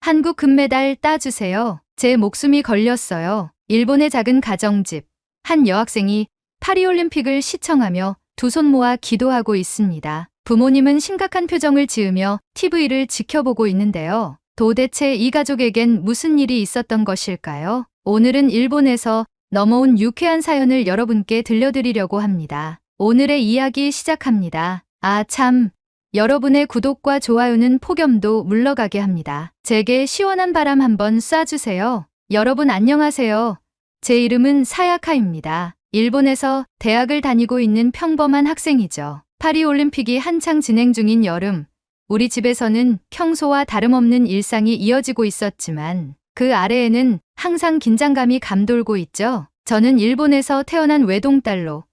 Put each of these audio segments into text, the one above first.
한국 금메달 따주세요. 제 목숨이 걸렸어요. 일본의 작은 가정집. 한 여학생이 파리올림픽을 시청하며 두 손 모아 기도하고 있습니다. 부모님은 심각한 표정을 지으며 TV를 지켜보고 있는데요. 도대체 이 가족에겐 무슨 일이 있었던 것일까요? 오늘은 일본에서 넘어온 유쾌한 사연을 여러분께 들려드리려고 합니다. 오늘의 이야기 시작합니다. 아 참, 여러분의 구독과 좋아요는 폭염도 물러가게 합니다. 제게 시원한 바람 한번 쏴주세요. 여러분 안녕하세요. 제 이름은 사야카입니다. 일본에서 대학을 다니고 있는 평범한 학생이죠. 파리올림픽이 한창 진행 중인 여름, 우리 집에서는 평소와 다름없는 일상이 이어지고 있었지만 그 아래에는 항상 긴장감이 감돌고 있죠. 저는 일본에서 태어난 외동딸로,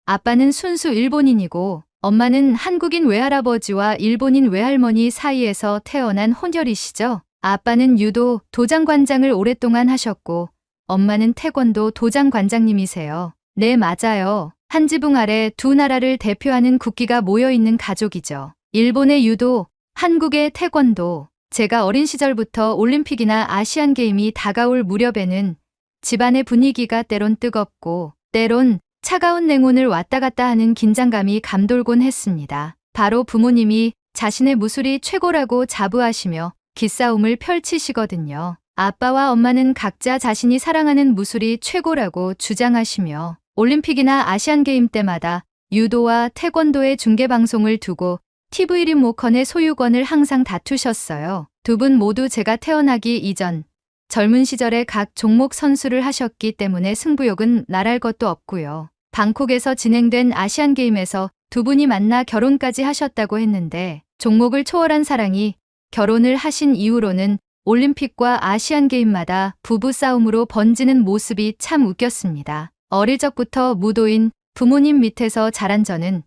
아빠는 순수 일본인이고 엄마는 한국인 외할아버지와 일본인 외할머니 사이에서 태어난 혼혈이시죠. 아빠는 유도 도장관장을 오랫동안 하셨고 엄마는 태권도 도장관장님이세요. 네, 맞아요. 한 지붕 아래 두 나라를 대표하는 국기가 모여있는 가족이죠. 일본의 유도, 한국의 태권도. 제가 어린 시절부터 올림픽이나 아시안게임이 다가올 무렵에는 집안의 분위기가 때론 뜨겁고 때론 차가운 냉온을 왔다 갔다 하는 긴장감이 감돌곤 했습니다. 바로 부모님이 자신의 무술이 최고라고 자부하시며 기싸움을 펼치시거든요. 아빠와 엄마는 각자 자신이 사랑하는 무술이 최고라고 주장하시며 올림픽이나 아시안게임 때마다 유도와 태권도의 중계방송을 두고 TV 리모컨의 소유권을 항상 다투셨어요. 두 분 모두 제가 태어나기 이전 젊은 시절에 각 종목 선수를 하셨기 때문에 승부욕은 날할 것도 없고요. 방콕에서 진행된 아시안게임에서 두 분이 만나 결혼까지 하셨다고 했는데 종목을 초월한 사랑이 결혼을 하신 이후로는 올림픽과 아시안게임마다 부부싸움으로 번지는 모습이 참 웃겼습니다. 어릴 적부터 무도인 부모님 밑에서 자란 저는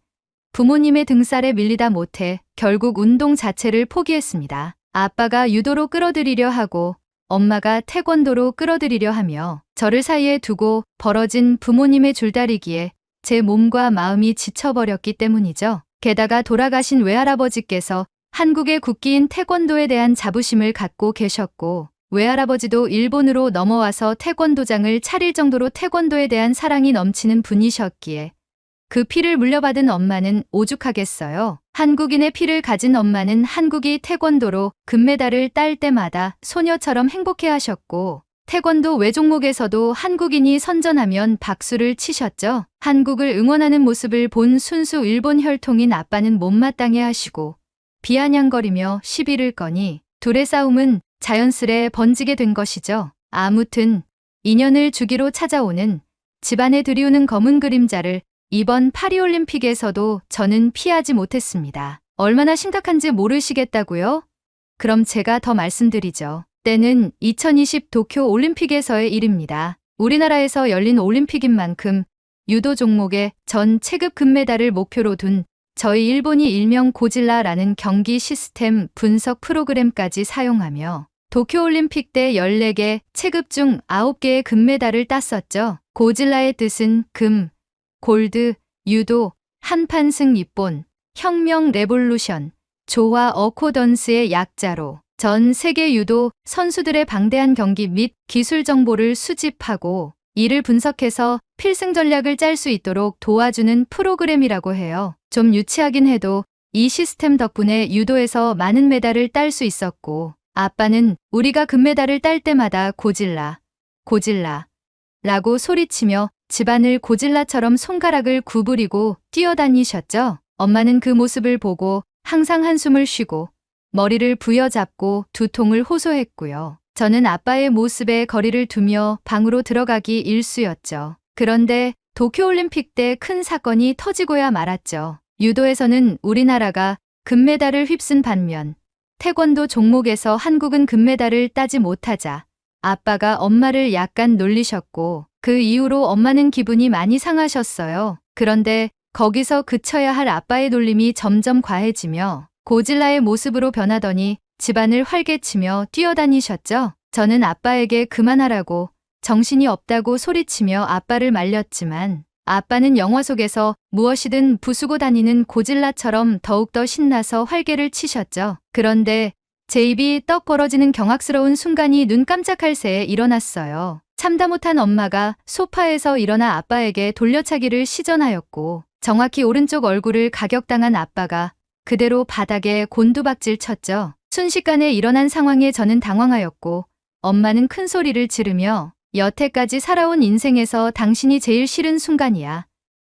부모님의 등살에 밀리다 못해 결국 운동 자체를 포기했습니다. 아빠가 유도로 끌어들이려 하고 엄마가 태권도로 끌어들이려 하며 저를 사이에 두고 벌어진 부모님의 줄다리기에 제 몸과 마음이 지쳐버렸기 때문이죠. 게다가 돌아가신 외할아버지께서 한국의 국기인 태권도에 대한 자부심을 갖고 계셨고 외할아버지도 일본으로 넘어와서 태권도장을 차릴 정도로 태권도에 대한 사랑이 넘치는 분이셨기에 그 피를 물려받은 엄마는 오죽하겠어요. 한국인의 피를 가진 엄마는 한국이 태권도로 금메달을 딸 때마다 소녀처럼 행복해하셨고 태권도 외종목에서도 한국인이 선전하면 박수를 치셨죠. 한국을 응원하는 모습을 본 순수 일본 혈통인 아빠는 못마땅해 하시고 비아냥거리며 시비를 거니 둘의 싸움은 자연스레 번지게 된 것이죠. 아무튼 인연을 주기로 찾아오는 집안에 들이우는 검은 그림자를 이번 파리올림픽에서도 저는 피하지 못했습니다. 얼마나 심각한지 모르시겠다고요? 그럼 제가 더 말씀드리죠. 때는 2020 도쿄 올림픽에서의 일입니다. 우리나라에서 열린 올림픽인 만큼 유도 종목의 전 체급 금메달을 목표로 둔 저희 일본이 일명 고질라라는 경기 시스템 분석 프로그램까지 사용하며 도쿄올림픽 때 14개 체급 중 9개의 금메달을 땄었죠. 고질라의 뜻은 금, 골드, 유도, 한판승 입본, 혁명 레볼루션, 조화 어코던스의 약자로 전 세계 유도 선수들의 방대한 경기 및 기술 정보를 수집하고 이를 분석해서 필승 전략을 짤 수 있도록 도와주는 프로그램이라고 해요. 좀 유치하긴 해도 이 시스템 덕분에 유도에서 많은 메달을 딸 수 있었고 아빠는 우리가 금메달을 딸 때마다 고질라, 고질라 라고 소리치며 집안을 고질라처럼 손가락을 구부리고 뛰어다니셨죠. 엄마는 그 모습을 보고 항상 한숨을 쉬고 머리를 부여잡고 두통을 호소했고요. 저는 아빠의 모습에 거리를 두며 방으로 들어가기 일쑤였죠. 그런데 도쿄올림픽 때 큰 사건이 터지고야 말았죠. 유도에서는 우리나라가 금메달을 휩쓴 반면 태권도 종목에서 한국은 금메달을 따지 못하자 아빠가 엄마를 약간 놀리셨고 그 이후로 엄마는 기분이 많이 상하셨어요. 그런데 거기서 그쳐야 할 아빠의 놀림이 점점 과해지며 고질라의 모습으로 변하더니 집안을 활개치며 뛰어다니셨죠. 저는 아빠에게 그만하라고 정신이 없다고 소리치며 아빠를 말렸지만 아빠는 영화 속에서 무엇이든 부수고 다니는 고질라처럼 더욱더 신나서 활개를 치셨죠. 그런데 제 입이 떡 벌어지는 경악스러운 순간이 눈 깜짝할 새에 일어났어요. 참다 못한 엄마가 소파에서 일어나 아빠에게 돌려차기를 시전하였고 정확히 오른쪽 얼굴을 가격당한 아빠가 그대로 바닥에 곤두박질 쳤죠. 순식간에 일어난 상황에 저는 당황하였고 엄마는 큰 소리를 지르며 여태까지 살아온 인생에서 당신이 제일 싫은 순간이야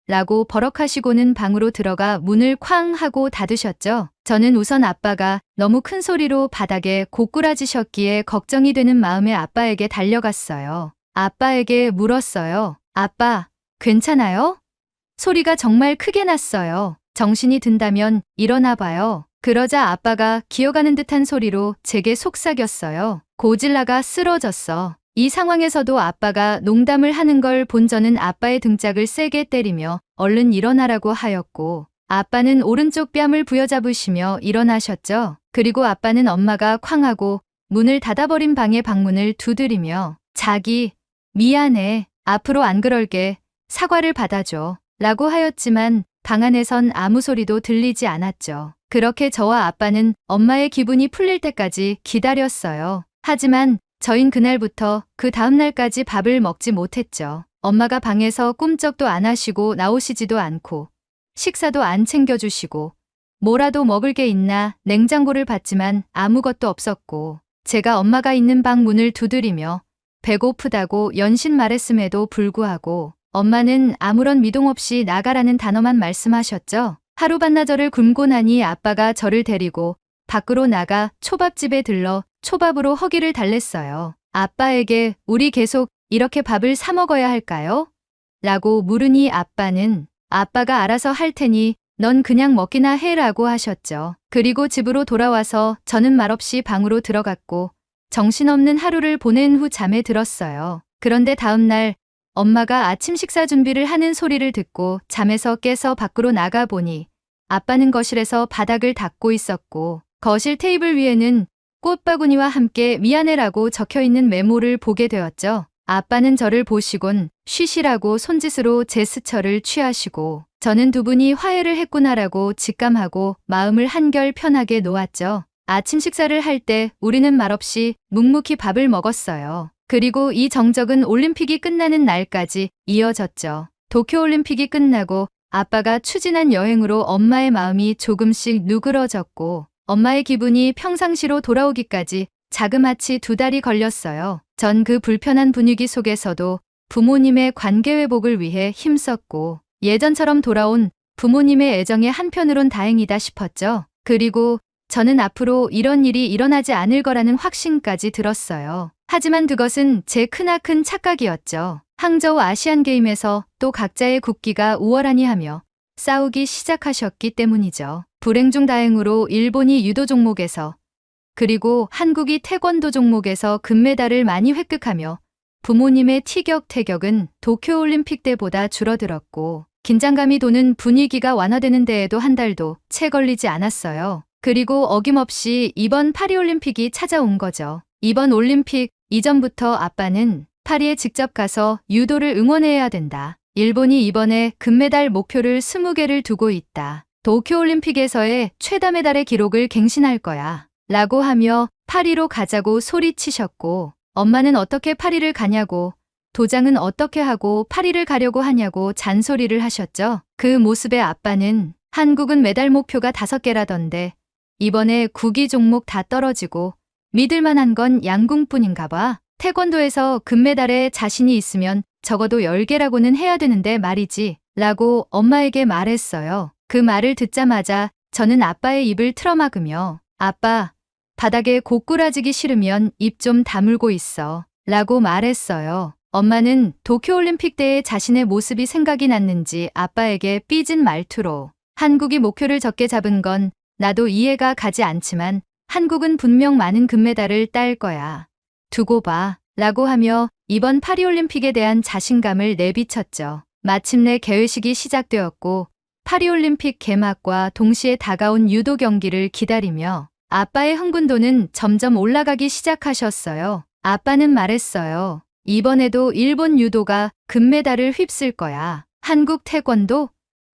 라고 버럭하시고는 방으로 들어가 문을 쾅 하고 닫으셨죠. 저는 우선 아빠가 너무 큰 소리로 바닥에 고꾸라지셨기에 걱정이 되는 마음에 아빠에게 달려갔어요. 아빠에게 물었어요. 아빠, 괜찮아요? 소리가 정말 크게 났어요. 정신이 든다면 일어나 봐요. 그러자 아빠가 기어가는 듯한 소리로 제게 속삭였어요. 고질라가 쓰러졌어. 이 상황에서도 아빠가 농담을 하는 걸 본 저는 아빠의 등짝을 세게 때리며 얼른 일어나라고 하였고 아빠는 오른쪽 뺨을 부여잡으시며 일어나셨죠. 그리고 아빠는 엄마가 쾅 하고 문을 닫아버린 방의 방문을 두드리며 자기, 미안해. 앞으로 안 그럴게. 사과를 받아줘. 라고 하였지만 방 안에선 아무 소리도 들리지 않았죠. 그렇게 저와 아빠는 엄마의 기분이 풀릴 때까지 기다렸어요. 하지만 저흰 그날부터 그 다음날까지 밥을 먹지 못했죠. 엄마가 방에서 꿈쩍도 안 하시고 나오시지도 않고 식사도 안 챙겨주시고 뭐라도 먹을 게 있나 냉장고를 봤지만 아무것도 없었고 제가 엄마가 있는 방 문을 두드리며 배고프다고 연신 말했음에도 불구하고 엄마는 아무런 미동 없이 나가라는 단어만 말씀하셨죠. 하루 반나절을 굶고 나니 아빠가 저를 데리고 밖으로 나가 초밥집에 들러 초밥으로 허기를 달랬어요. 아빠에게 우리 계속 이렇게 밥을 사 먹어야 할까요? 라고 물으니 아빠는 아빠가 알아서 할 테니 넌 그냥 먹기나 해라고 하셨죠. 그리고 집으로 돌아와서 저는 말없이 방으로 들어갔고 정신없는 하루를 보낸 후 잠에 들었어요. 그런데 다음날 엄마가 아침 식사 준비를 하는 소리를 듣고 잠에서 깨서 밖으로 나가보니 아빠는 거실에서 바닥을 닦고 있었고 거실 테이블 위에는 꽃바구니와 함께 미안해라고 적혀있는 메모를 보게 되었죠. 아빠는 저를 보시곤 쉬시라고 손짓으로 제스처를 취하시고 저는 두 분이 화해를 했구나라고 직감하고 마음을 한결 편하게 놓았죠. 아침 식사를 할 때 우리는 말없이 묵묵히 밥을 먹었어요. 그리고 이 정적은 올림픽이 끝나는 날까지 이어졌죠. 도쿄올림픽이 끝나고 아빠가 추진한 여행으로 엄마의 마음이 조금씩 누그러졌고 엄마의 기분이 평상시로 돌아오기까지 자그마치 2달이 걸렸어요. 전 그 불편한 분위기 속에서도 부모님의 관계 회복을 위해 힘썼고 예전처럼 돌아온 부모님의 애정에 한편으론 다행이다 싶었죠. 그리고 저는 앞으로 이런 일이 일어나지 않을 거라는 확신까지 들었어요. 하지만 그것은 제 크나큰 착각이었죠. 항저우 아시안게임에서 또 각자의 국기가 우월하니 하며 싸우기 시작하셨기 때문이죠. 불행 중 다행으로 일본이 유도 종목에서 그리고 한국이 태권도 종목에서 금메달을 많이 획득하며 부모님의 티격태격은 도쿄올림픽 때보다 줄어들었고 긴장감이 도는 분위기가 완화되는 데에도 한 달도 채 걸리지 않았어요. 그리고 어김없이 이번 파리올림픽이 찾아온 거죠. 이번 올림픽 이전부터 아빠는 파리에 직접 가서 유도를 응원해야 된다. 일본이 이번에 금메달 목표를 20개를 두고 있다. 도쿄올림픽에서의 최다 메달의 기록을 갱신할 거야. 라고 하며 파리로 가자고 소리치셨고 엄마는 어떻게 파리를 가냐고 도장은 어떻게 하고 파리를 가려고 하냐고 잔소리를 하셨죠. 그 모습에 아빠는 한국은 메달 목표가 5개라던데 이번에 구기 종목 다 떨어지고 믿을 만한 건 양궁뿐인가 봐. 태권도에서 금메달에 자신이 있으면 적어도 10개라고는 해야 되는데 말이지. 라고 엄마에게 말했어요. 그 말을 듣자마자 저는 아빠의 입을 틀어막으며 아빠, 바닥에 고꾸라지기 싫으면 입 좀 다물고 있어. 라고 말했어요. 엄마는 도쿄올림픽 때의 자신의 모습이 생각이 났는지 아빠에게 삐진 말투로 한국이 목표를 적게 잡은 건 나도 이해가 가지 않지만 한국은 분명 많은 금메달을 딸 거야. 두고 봐. 라고 하며 이번 파리올림픽에 대한 자신감을 내비쳤죠. 마침내 개회식이 시작되었고 파리올림픽 개막과 동시에 다가온 유도 경기를 기다리며 아빠의 흥분도는 점점 올라가기 시작하셨어요. 아빠는 말했어요. 이번에도 일본 유도가 금메달을 휩쓸 거야. 한국 태권도?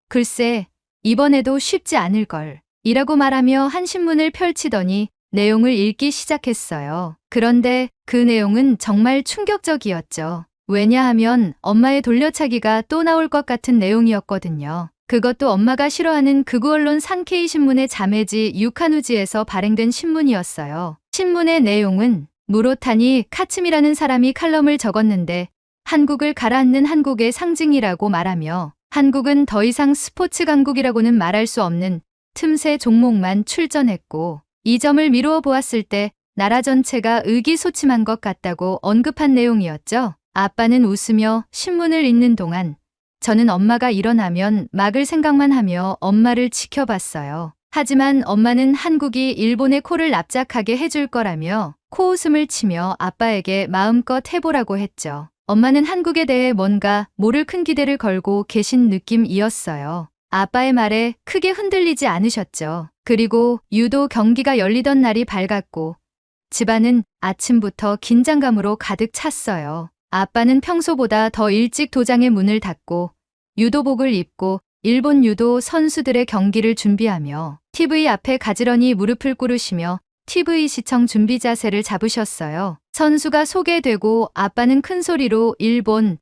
글쎄, 이번에도 쉽지 않을걸. 이라고 말하며 한 신문을 펼치더니 내용을 읽기 시작했어요. 그런데 그 내용은 정말 충격적이었죠. 왜냐하면 엄마의 돌려차기가 또 나올 것 같은 내용이었거든요. 그것도 엄마가 싫어하는 극우 언론 산케이 신문의 자매지 유카누지에서 발행된 신문이었어요. 신문의 내용은 무로타니 카츠미라는 사람이 칼럼을 적었는데 한국을 가라앉는 한국의 상징이라고 말하며 한국은 더 이상 스포츠 강국이라고는 말할 수 없는 틈새 종목만 출전했고 이 점을 미루어 보았을 때 나라 전체가 의기소침한 것 같다고 언급한 내용이었죠. 아빠는 웃으며 신문을 읽는 동안 저는 엄마가 일어나면 막을 생각만 하며 엄마를 지켜봤어요. 하지만 엄마는 한국이 일본의 코를 납작하게 해줄 거라며 코웃음을 치며 아빠에게 마음껏 해보라고 했죠. 엄마는 한국에 대해 뭔가 모를 큰 기대를 걸고 계신 느낌이었어요. 아빠의 말에 크게 흔들리지 않으셨죠. 그리고 유도 경기가 열리던 날이 밝았고 집안은 아침부터 긴장감으로 가득 찼어요. 아빠는 평소보다 더 일찍 도장의 문을 닫고 유도복을 입고 일본 유도 선수들의 경기를 준비하며 TV 앞에 가지런히 무릎을 꿇으시며 TV 시청 준비 자세를 잡으셨어요. 선수가 소개되고 아빠는 큰 소리로 일본,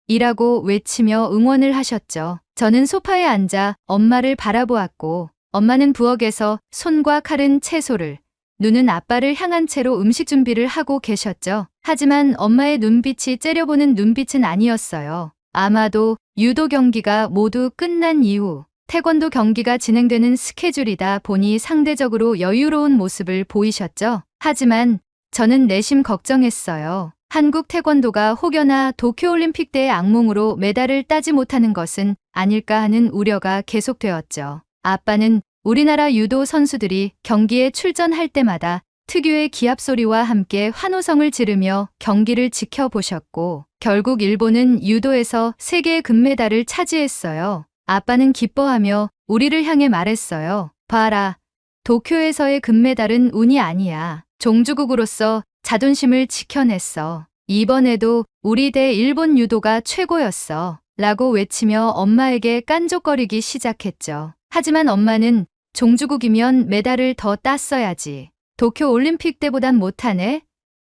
일본이라고 외치며 응원을 하셨죠. 저는 소파에 앉아 엄마를 바라보았고 엄마는 부엌에서 손과 칼은 채소를, 눈은 아빠를 향한 채로 음식 준비를 하고 계셨죠. 하지만 엄마의 눈빛이 째려보는 눈빛은 아니었어요. 아마도 유도 경기가 모두 끝난 이후 태권도 경기가 진행되는 스케줄이다 보니 상대적으로 여유로운 모습을 보이셨죠. 하지만 저는 내심 걱정했어요. 한국 태권도가 혹여나 도쿄올림픽 때의 악몽으로 메달을 따지 못하는 것은 아닐까 하는 우려가 계속되었죠. 아빠는 우리나라 유도 선수들이 경기에 출전할 때마다 특유의 기합 소리와 함께 환호성을 지르며 경기를 지켜보셨고 결국 일본은 유도에서 3개의 금메달을 차지했어요. 아빠는 기뻐하며 우리를 향해 말했어요. 봐라, 도쿄에서의 금메달은 운이 아니야. 종주국으로서 자존심을 지켜냈어. 이번에도 우리 대 일본 유도가 최고였어. 라고 외치며 엄마에게 깐족거리기 시작했죠. 하지만 엄마는 종주국이면 메달을 더 땄어야지. 도쿄 올림픽 때보단 못하네?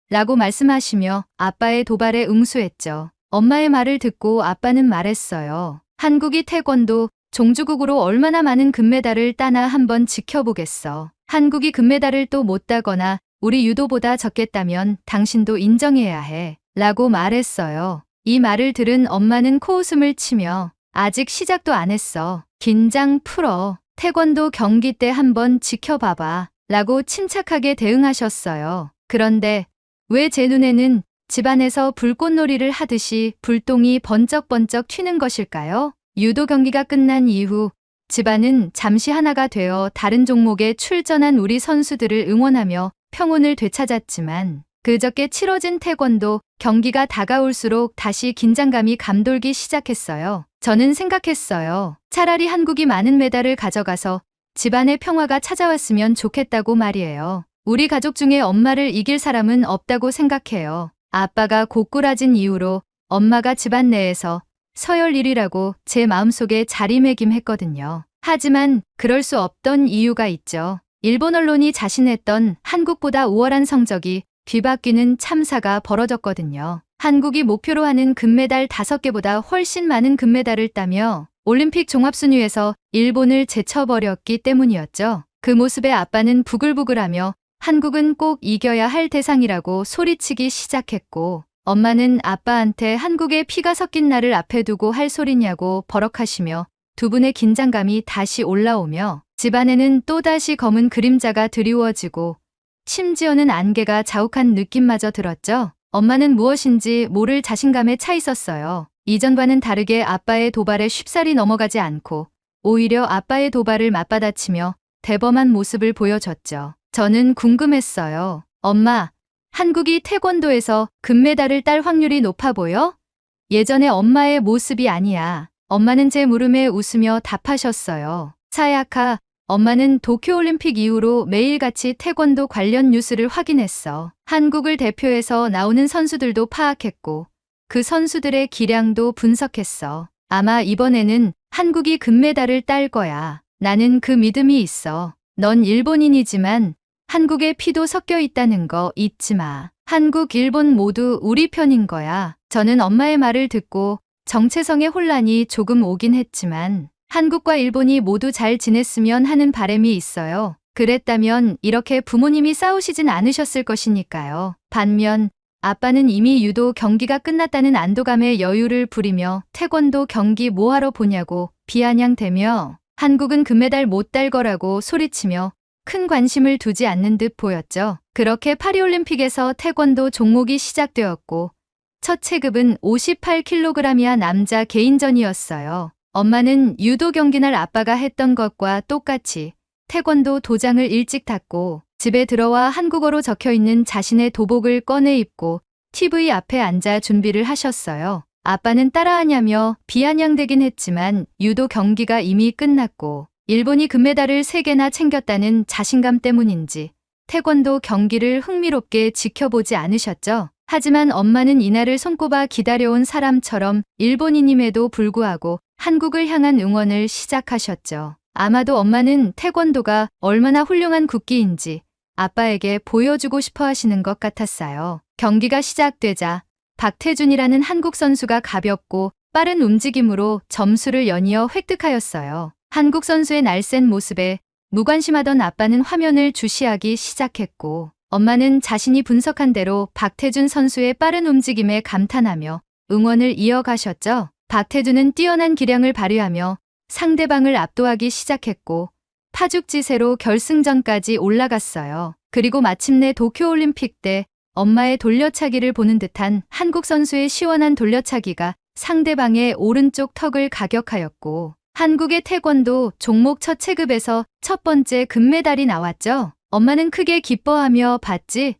라고 말씀하시며 아빠의 도발에 응수했죠. 엄마의 말을 듣고 아빠는 말했어요. 한국이 태권도 종주국으로 얼마나 많은 금메달을 따나 한번 지켜보겠어. 한국이 금메달을 또 못 따거나 우리 유도보다 적겠다면 당신도 인정해야 해. 라고 말했어요. 이 말을 들은 엄마는 코웃음을 치며 아직 시작도 안 했어. 긴장 풀어. 태권도 경기 때 한번 지켜봐봐. 라고 침착하게 대응하셨어요. 그런데 왜 제 눈에는 집안에서 불꽃놀이를 하듯이 불똥이 번쩍번쩍 튀는 것일까요? 유도 경기가 끝난 이후 집안은 잠시 하나가 되어 다른 종목에 출전한 우리 선수들을 응원하며 평온을 되찾았지만 그저께 치러진 태권도 경기가 다가올수록 다시 긴장감이 감돌기 시작했어요. 저는 생각했어요. 차라리 한국이 많은 메달을 가져가서 집안의 평화가 찾아왔으면 좋겠다고 말이에요. 우리 가족 중에 엄마를 이길 사람은 없다고 생각해요. 아빠가 고꾸라진 이후로 엄마가 집안 내에서 서열 1위라고 제 마음속에 자리매김했거든요. 하지만 그럴 수 없던 이유가 있죠. 일본 언론이 자신했던 한국보다 우월한 성적이 뒤바뀌는 참사가 벌어졌거든요. 한국이 목표로 하는 금메달 5개보다 훨씬 많은 금메달을 따며 올림픽 종합순위에서 일본을 제쳐버렸기 때문이었죠. 그 모습에 아빠는 부글부글하며 한국은 꼭 이겨야 할 대상이라고 소리치기 시작했고 엄마는 아빠한테 한국에 피가 섞인 나를 앞에 두고 할 소리냐고 버럭하시며 두 분의 긴장감이 다시 올라오며 집안에는 또다시 검은 그림자가 드리워지고 심지어는 안개가 자욱한 느낌마저 들었죠. 엄마는 무엇인지 모를 자신감에 차 있었어요. 이전과는 다르게 아빠의 도발에 쉽사리 넘어가지 않고 오히려 아빠의 도발을 맞받아치며 대범한 모습을 보여줬죠. 저는 궁금했어요. 엄마, 한국이 태권도에서 금메달을 딸 확률이 높아 보여? 예전에 엄마의 모습이 아니야. 엄마는 제 물음에 웃으며 답하셨어요. 사야카, 엄마는 도쿄올림픽 이후로 매일같이 태권도 관련 뉴스를 확인했어. 한국을 대표해서 나오는 선수들도 파악했고 그 선수들의 기량도 분석했어. 아마 이번에는 한국이 금메달을 딸 거야. 나는 그 믿음이 있어. 넌 일본인이지만 한국의 피도 섞여 있다는 거 잊지 마. 한국, 일본 모두 우리 편인 거야. 저는 엄마의 말을 듣고 정체성의 혼란이 조금 오긴 했지만 한국과 일본이 모두 잘 지냈으면 하는 바람이 있어요. 그랬다면 이렇게 부모님이 싸우시진 않으셨을 것이니까요. 반면 아빠는 이미 유도 경기가 끝났다는 안도감에 여유를 부리며 태권도 경기 뭐하러 보냐고 비아냥대며 한국은 금메달 못 딸 거라고 소리치며 큰 관심을 두지 않는 듯 보였죠. 그렇게 파리올림픽에서 태권도 종목이 시작되었고 첫 체급은 58kg이야 남자 개인전이었어요. 엄마는 유도 경기 날 아빠가 했던 것과 똑같이 태권도 도장을 일찍 닫고 집에 들어와 한국어로 적혀있는 자신의 도복을 꺼내 입고 TV 앞에 앉아 준비를 하셨어요. 아빠는 따라하냐며 비아냥대긴 했지만 유도 경기가 이미 끝났고 일본이 금메달을 3개나 챙겼다는 자신감 때문인지 태권도 경기를 흥미롭게 지켜보지 않으셨죠. 하지만 엄마는 이날을 손꼽아 기다려온 사람처럼 일본인임에도 불구하고 한국을 향한 응원을 시작하셨죠. 아마도 엄마는 태권도가 얼마나 훌륭한 국기인지 아빠에게 보여주고 싶어 하시는 것 같았어요. 경기가 시작되자 박태준이라는 한국 선수가 가볍고 빠른 움직임으로 점수를 연이어 획득하였어요. 한국 선수의 날쌘 모습에 무관심하던 아빠는 화면을 주시하기 시작했고 엄마는 자신이 분석한 대로 박태준 선수의 빠른 움직임에 감탄하며 응원을 이어가셨죠. 박태준은 뛰어난 기량을 발휘하며 상대방을 압도하기 시작했고 파죽지세로 결승전까지 올라갔어요. 그리고 마침내 도쿄올림픽 때 엄마의 돌려차기를 보는 듯한 한국 선수의 시원한 돌려차기가 상대방의 오른쪽 턱을 가격하였고 한국의 태권도 종목 첫 체급에서 첫 번째 금메달이 나왔죠. 엄마는 크게 기뻐하며 봤지?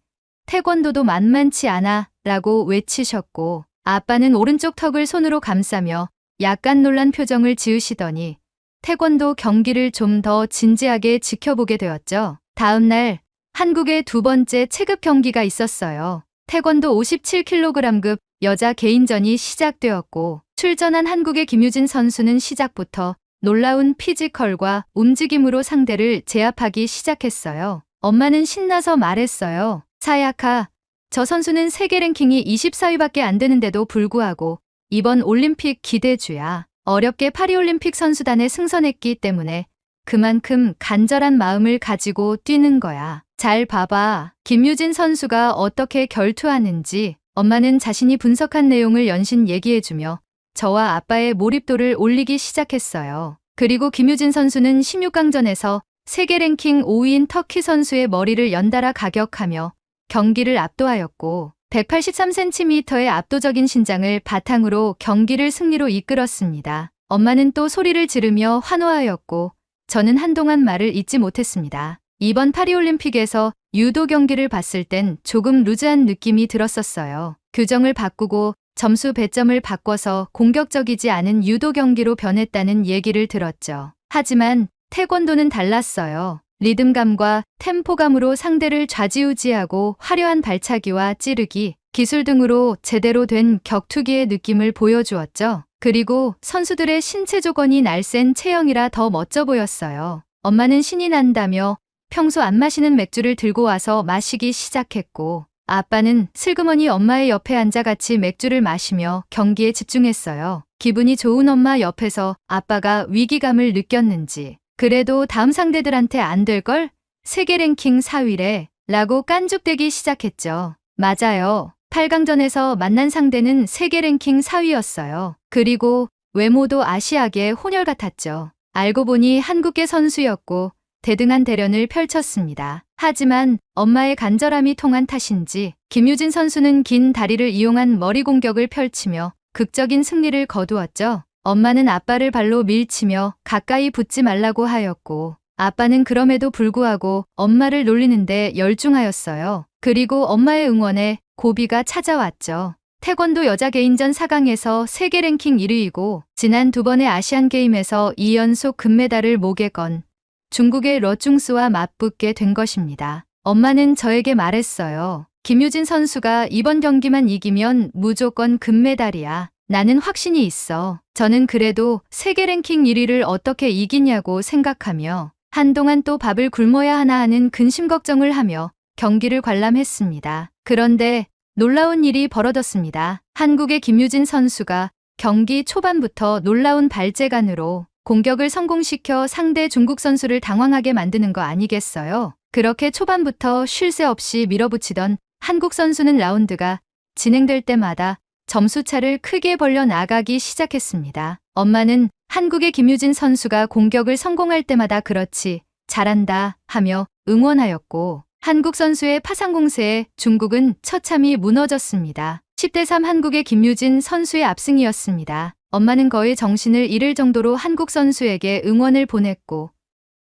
태권도도 만만치 않아 라고 외치셨고 아빠는 오른쪽 턱을 손으로 감싸며 약간 놀란 표정을 지으시더니 태권도 경기를 좀 더 진지하게 지켜보게 되었죠. 다음 날 한국의 두 번째 체급 경기가 있었어요. 태권도 57kg급 여자 개인전이 시작되었고 출전한 한국의 김유진 선수는 시작부터 놀라운 피지컬과 움직임으로 상대를 제압하기 시작했어요. 엄마는 신나서 말했어요. 사야카, 저 선수는 세계 랭킹이 24위밖에 안 되는데도 불구하고 이번 올림픽 기대주야. 어렵게 파리올림픽 선수단에 승선했기 때문에 그만큼 간절한 마음을 가지고 뛰는 거야. 잘 봐봐. 김유진 선수가 어떻게 결투하는지. 엄마는 자신이 분석한 내용을 연신 얘기해주며 저와 아빠의 몰입도를 올리기 시작했어요. 그리고 김유진 선수는 16강전에서 세계 랭킹 5위인 터키 선수의 머리를 연달아 가격하며 경기를 압도하였고 183cm의 압도적인 신장을 바탕으로 경기를 승리로 이끌었습니다. 엄마는 또 소리를 지르며 환호하였고 저는 한동안 말을 잇지 못했습니다. 이번 파리올림픽에서 유도 경기를 봤을 땐 조금 루즈한 느낌이 들었었어요. 규정을 바꾸고 점수 배점을 바꿔서 공격적이지 않은 유도 경기로 변했다는 얘기를 들었죠. 하지만 태권도는 달랐어요. 리듬감과 템포감으로 상대를 좌지우지하고 화려한 발차기와 찌르기, 기술 등으로 제대로 된 격투기의 느낌을 보여주었죠. 그리고 선수들의 신체 조건이 날쌘 체형이라 더 멋져 보였어요. 엄마는 신이 난다며 평소 안 마시는 맥주를 들고 와서 마시기 시작했고 아빠는 슬그머니 엄마의 옆에 앉아 같이 맥주를 마시며 경기에 집중했어요. 기분이 좋은 엄마 옆에서 아빠가 위기감을 느꼈는지 그래도 다음 상대들한테 안 될걸? 세계 랭킹 4위래 라고 깐죽대기 시작했죠. 맞아요. 8강전에서 만난 상대는 세계 랭킹 4위였어요. 그리고 외모도 아시아계 혼혈 같았죠. 알고 보니 한국계 선수였고 대등한 대련을 펼쳤습니다. 하지만 엄마의 간절함이 통한 탓인지 김유진 선수는 긴 다리를 이용한 머리 공격을 펼치며 극적인 승리를 거두었죠. 엄마는 아빠를 발로 밀치며 가까이 붙지 말라고 하였고 아빠는 그럼에도 불구하고 엄마를 놀리는데 열중하였어요. 그리고 엄마의 응원에 고비가 찾아왔죠. 태권도 여자 개인전 4강에서 세계 랭킹 1위이고 지난 두 번의 아시안게임에서 2연속 금메달을 목에 건 중국의 러중스와 맞붙게 된 것입니다. 엄마는 저에게 말했어요. 김유진 선수가 이번 경기만 이기면 무조건 금메달이야. 나는 확신이 있어. 저는 그래도 세계 랭킹 1위를 어떻게 이기냐고 생각하며 한동안 또 밥을 굶어야 하나 하는 근심 걱정을 하며 경기를 관람했습니다. 그런데 놀라운 일이 벌어졌습니다. 한국의 김유진 선수가 경기 초반부터 놀라운 발재간으로 공격을 성공시켜 상대 중국 선수를 당황하게 만드는 거 아니겠어요? 그렇게 초반부터 쉴 새 없이 밀어붙이던 한국 선수는 라운드가 진행될 때마다 점수차를 크게 벌려 나가기 시작했습니다. 엄마는 한국의 김유진 선수가 공격을 성공할 때마다 그렇지, 잘한다 하며 응원하였고, 한국 선수의 파상 공세에 중국은 처참히 무너졌습니다. 10대3 한국의 김유진 선수의 압승이었습니다. 엄마는 거의 정신을 잃을 정도로 한국 선수에게 응원을 보냈고,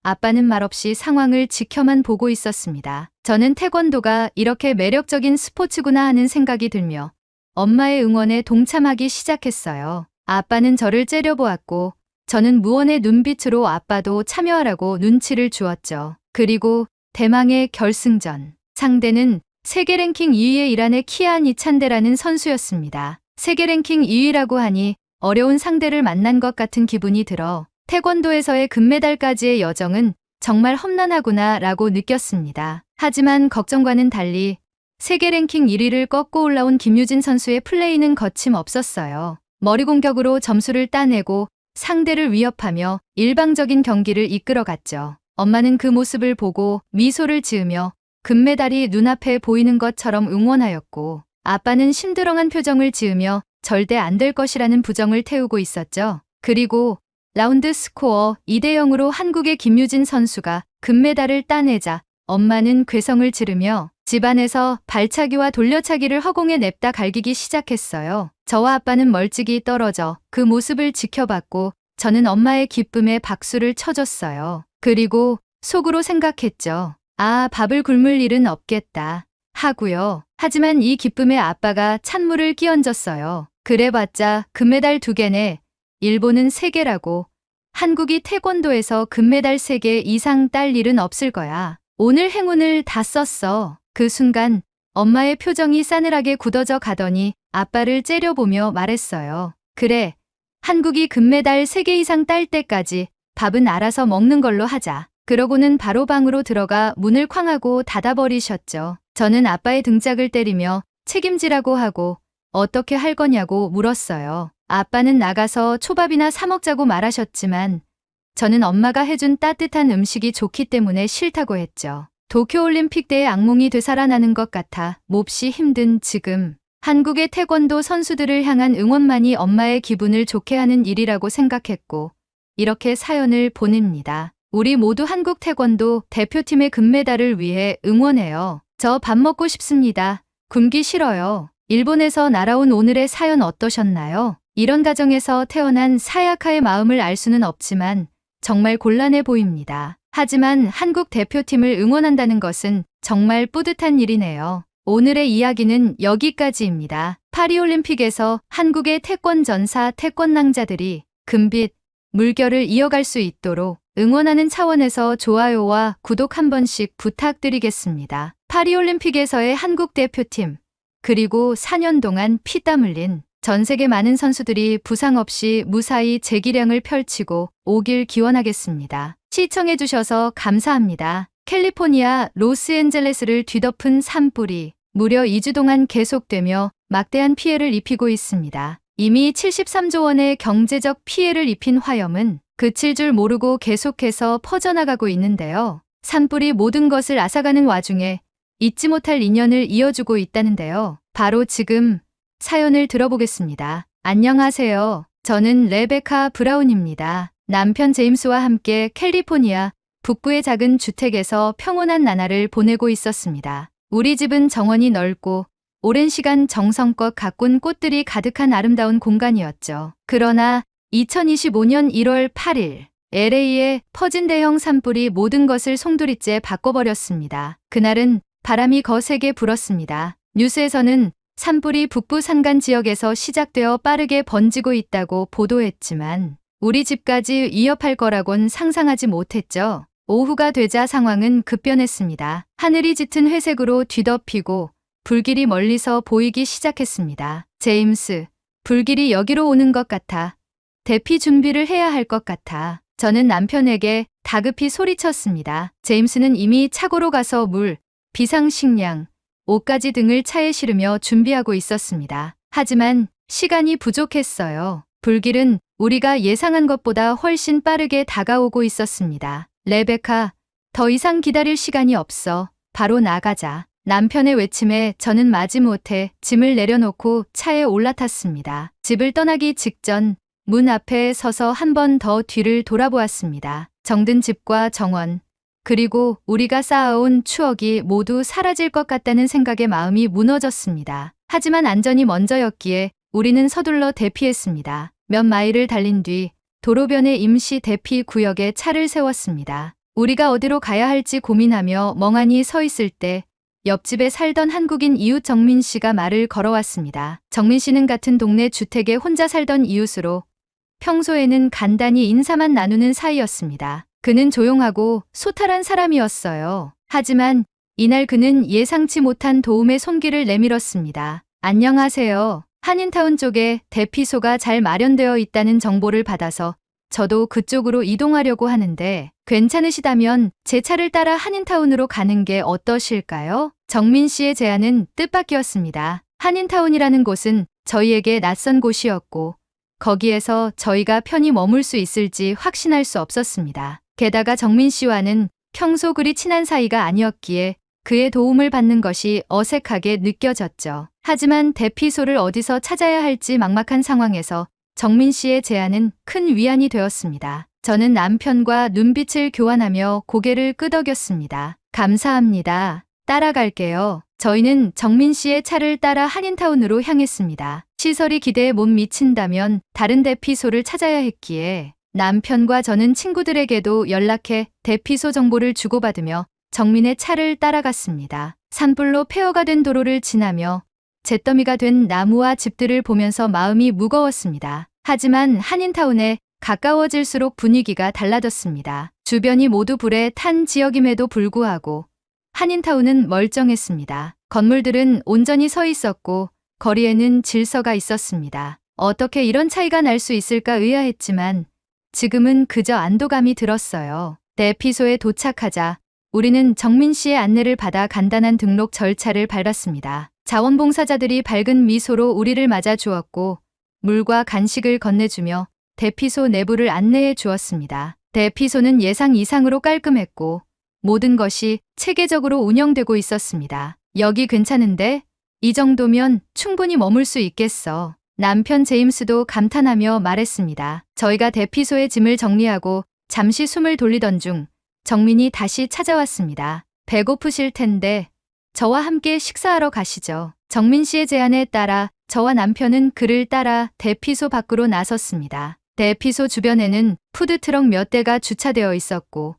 아빠는 말없이 상황을 지켜만 보고 있었습니다. 저는 태권도가 이렇게 매력적인 스포츠구나 하는 생각이 들며 엄마의 응원에 동참하기 시작했어요. 아빠는 저를 째려보았고 저는 무언의 눈빛으로 아빠도 참여하라고 눈치를 주었죠. 그리고 대망의 결승전. 상대는 세계 랭킹 2위의 이란의 키안 이찬데라는 선수였습니다. 세계 랭킹 2위라고 하니 어려운 상대를 만난 것 같은 기분이 들어 태권도에서의 금메달까지의 여정은 정말 험난하구나 라고 느꼈습니다. 하지만 걱정과는 달리 세계 랭킹 1위를 꺾고 올라온 김유진 선수의 플레이는 거침없었어요. 머리 공격으로 점수를 따내고 상대를 위협하며 일방적인 경기를 이끌어갔죠. 엄마는 그 모습을 보고 미소를 지으며 금메달이 눈앞에 보이는 것처럼 응원하였고, 아빠는 심드렁한 표정을 지으며 절대 안 될 것이라는 부정을 태우고 있었죠. 그리고 라운드 스코어 2대0으로 한국의 김유진 선수가 금메달을 따내자 엄마는 괴성을 지르며 집안에서 발차기와 돌려차기를 허공에 냅다 갈기기 시작했어요. 저와 아빠는 멀찍이 떨어져 그 모습을 지켜봤고 저는 엄마의 기쁨에 박수를 쳐줬어요. 그리고 속으로 생각했죠. 아, 밥을 굶을 일은 없겠다 하고요. 하지만 이 기쁨에 아빠가 찬물을 끼얹었어요. 그래봤자 금메달 2개네. 일본은 3개라고. 한국이 태권도에서 금메달 3개 이상 딸 일은 없을 거야. 오늘 행운을 다 썼어. 그 순간 엄마의 표정이 싸늘하게 굳어져 가더니 아빠를 째려보며 말했어요. 그래, 한국이 금메달 3개 이상 딸 때까지 밥은 알아서 먹는 걸로 하자. 그러고는 바로 방으로 들어가 문을 쾅 하고 닫아버리셨죠. 저는 아빠의 등짝을 때리며 책임지라고 하고 어떻게 할 거냐고 물었어요. 아빠는 나가서 초밥이나 사 먹자고 말하셨지만 저는 엄마가 해준 따뜻한 음식이 좋기 때문에 싫다고 했죠. 도쿄올림픽 때의 악몽이 되살아나는 것 같아 몹시 힘든 지금 한국의 태권도 선수들을 향한 응원만이 엄마의 기분을 좋게 하는 일이라고 생각했고 이렇게 사연을 보냅니다. 우리 모두 한국 태권도 대표팀의 금메달을 위해 응원해요. 저 밥 먹고 싶습니다. 굶기 싫어요. 일본에서 날아온 오늘의 사연 어떠셨나요? 이런 가정에서 태어난 사야카의 마음을 알 수는 없지만 정말 곤란해 보입니다. 하지만 한국 대표팀을 응원한다는 것은 정말 뿌듯한 일이네요. 오늘의 이야기는 여기까지입니다. 파리올림픽에서 한국의 태권전사 태권낭자들이 금빛 물결을 이어갈 수 있도록 응원하는 차원에서 좋아요와 구독 한 번씩 부탁드리겠습니다. 파리올림픽에서의 한국 대표팀, 그리고 4년 동안 피땀 흘린 전 세계 많은 선수들이 부상 없이 무사히 재기량을 펼치고 오길 기원하겠습니다. 시청해주셔서 감사합니다. 캘리포니아 로스앤젤레스를 뒤덮은 산불이 무려 2주 동안 계속되며 막대한 피해를 입히고 있습니다. 이미 73조 원의 경제적 피해를 입힌 화염은 그칠 줄 모르고 계속해서 퍼져나가고 있는데요. 산불이 모든 것을 앗아가는 와중에 잊지 못할 인연을 이어주고 있다는데요. 바로 지금 사연을 들어보겠습니다. 안녕하세요. 저는 레베카 브라운입니다. 남편 제임스와 함께 캘리포니아 북부의 작은 주택에서 평온한 나날을 보내고 있었습니다. 우리 집은 정원이 넓고 오랜 시간 정성껏 가꾼 꽃들이 가득한 아름다운 공간이었죠. 그러나 2025년 1월 8일 LA의 퍼진 대형 산불이 모든 것을 송두리째 바꿔버렸습니다. 그날은 바람이 거세게 불었습니다. 뉴스에서는 산불이 북부 산간 지역에서 시작되어 빠르게 번지고 있다고 보도했지만 우리 집까지 위협할 거라곤 상상하지 못했죠. 오후가 되자 상황은 급변했습니다. 하늘이 짙은 회색으로 뒤덮이고 불길이 멀리서 보이기 시작했습니다. 제임스, 불길이 여기로 오는 것 같아. 대피 준비를 해야 할 것 같아. 저는 남편에게 다급히 소리쳤습니다. 제임스는 이미 차고로 가서 물, 비상식량, 옷가지 등을 차에 실으며 준비하고 있었습니다. 하지만 시간이 부족했어요. 불길은 우리가 예상한 것보다 훨씬 빠르게 다가오고 있었습니다. 레베카, 더 이상 기다릴 시간이 없어. 바로 나가자. 남편의 외침에 저는 마지못해 짐을 내려놓고 차에 올라탔습니다. 집을 떠나기 직전 문 앞에 서서 한 번 더 뒤를 돌아보았습니다. 정든 집과 정원, 그리고 우리가 쌓아온 추억이 모두 사라질 것 같다는 생각에 마음이 무너졌습니다. 하지만 안전이 먼저였기에 우리는 서둘러 대피했습니다. 몇 마일을 달린 뒤 도로변의 임시 대피 구역에 차를 세웠습니다. 우리가 어디로 가야 할지 고민하며 멍하니 서 있을 때 옆집에 살던 한국인 이웃 정민 씨가 말을 걸어왔습니다. 정민 씨는 같은 동네 주택에 혼자 살던 이웃으로 평소에는 간단히 인사만 나누는 사이였습니다. 그는 조용하고 소탈한 사람이었어요. 하지만 이날 그는 예상치 못한 도움의 손길을 내밀었습니다. 안녕하세요. 한인타운 쪽에 대피소가 잘 마련되어 있다는 정보를 받아서 저도 그쪽으로 이동하려고 하는데 괜찮으시다면 제 차를 따라 한인타운으로 가는 게 어떠실까요? 정민 씨의 제안은 뜻밖이었습니다. 한인타운이라는 곳은 저희에게 낯선 곳이었고 거기에서 저희가 편히 머물 수 있을지 확신할 수 없었습니다. 게다가 정민 씨와는 평소 그리 친한 사이가 아니었기에 그의 도움을 받는 것이 어색하게 느껴졌죠. 하지만 대피소를 어디서 찾아야 할지 막막한 상황에서 정민 씨의 제안은 큰 위안이 되었습니다. 저는 남편과 눈빛을 교환하며 고개를 끄덕였습니다. 감사합니다. 따라갈게요. 저희는 정민 씨의 차를 따라 한인타운으로 향했습니다. 시설이 기대에 못 미친다면 다른 대피소를 찾아야 했기에 남편과 저는 친구들에게도 연락해 대피소 정보를 주고받으며 정민의 차를 따라갔습니다. 산불로 폐허가 된 도로를 지나며 잿더미가 된 나무와 집들을 보면서 마음이 무거웠습니다. 하지만 한인타운에 가까워질수록 분위기가 달라졌습니다. 주변이 모두 불에 탄 지역임에도 불구하고 한인타운은 멀쩡했습니다. 건물들은 온전히 서 있었고 거리에는 질서가 있었습니다. 어떻게 이런 차이가 날 수 있을까 의아했지만 지금은 그저 안도감이 들었어요. 대피소에 도착하자 우리는 정민 씨의 안내를 받아 간단한 등록 절차를 밟았습니다. 자원봉사자들이 밝은 미소로 우리를 맞아 주었고 물과 간식을 건네주며 대피소 내부를 안내해 주었습니다. 대피소는 예상 이상으로 깔끔했고 모든 것이 체계적으로 운영되고 있었습니다. 여기 괜찮은데? 이 정도면 충분히 머물 수 있겠어. 남편 제임스도 감탄하며 말했습니다. 저희가 대피소의 짐을 정리하고 잠시 숨을 돌리던 중 정민이 다시 찾아왔습니다. 배고프실 텐데 저와 함께 식사하러 가시죠. 정민 씨의 제안에 따라 저와 남편은 그를 따라 대피소 밖으로 나섰습니다. 대피소 주변에는 푸드트럭 몇 대가 주차되어 있었고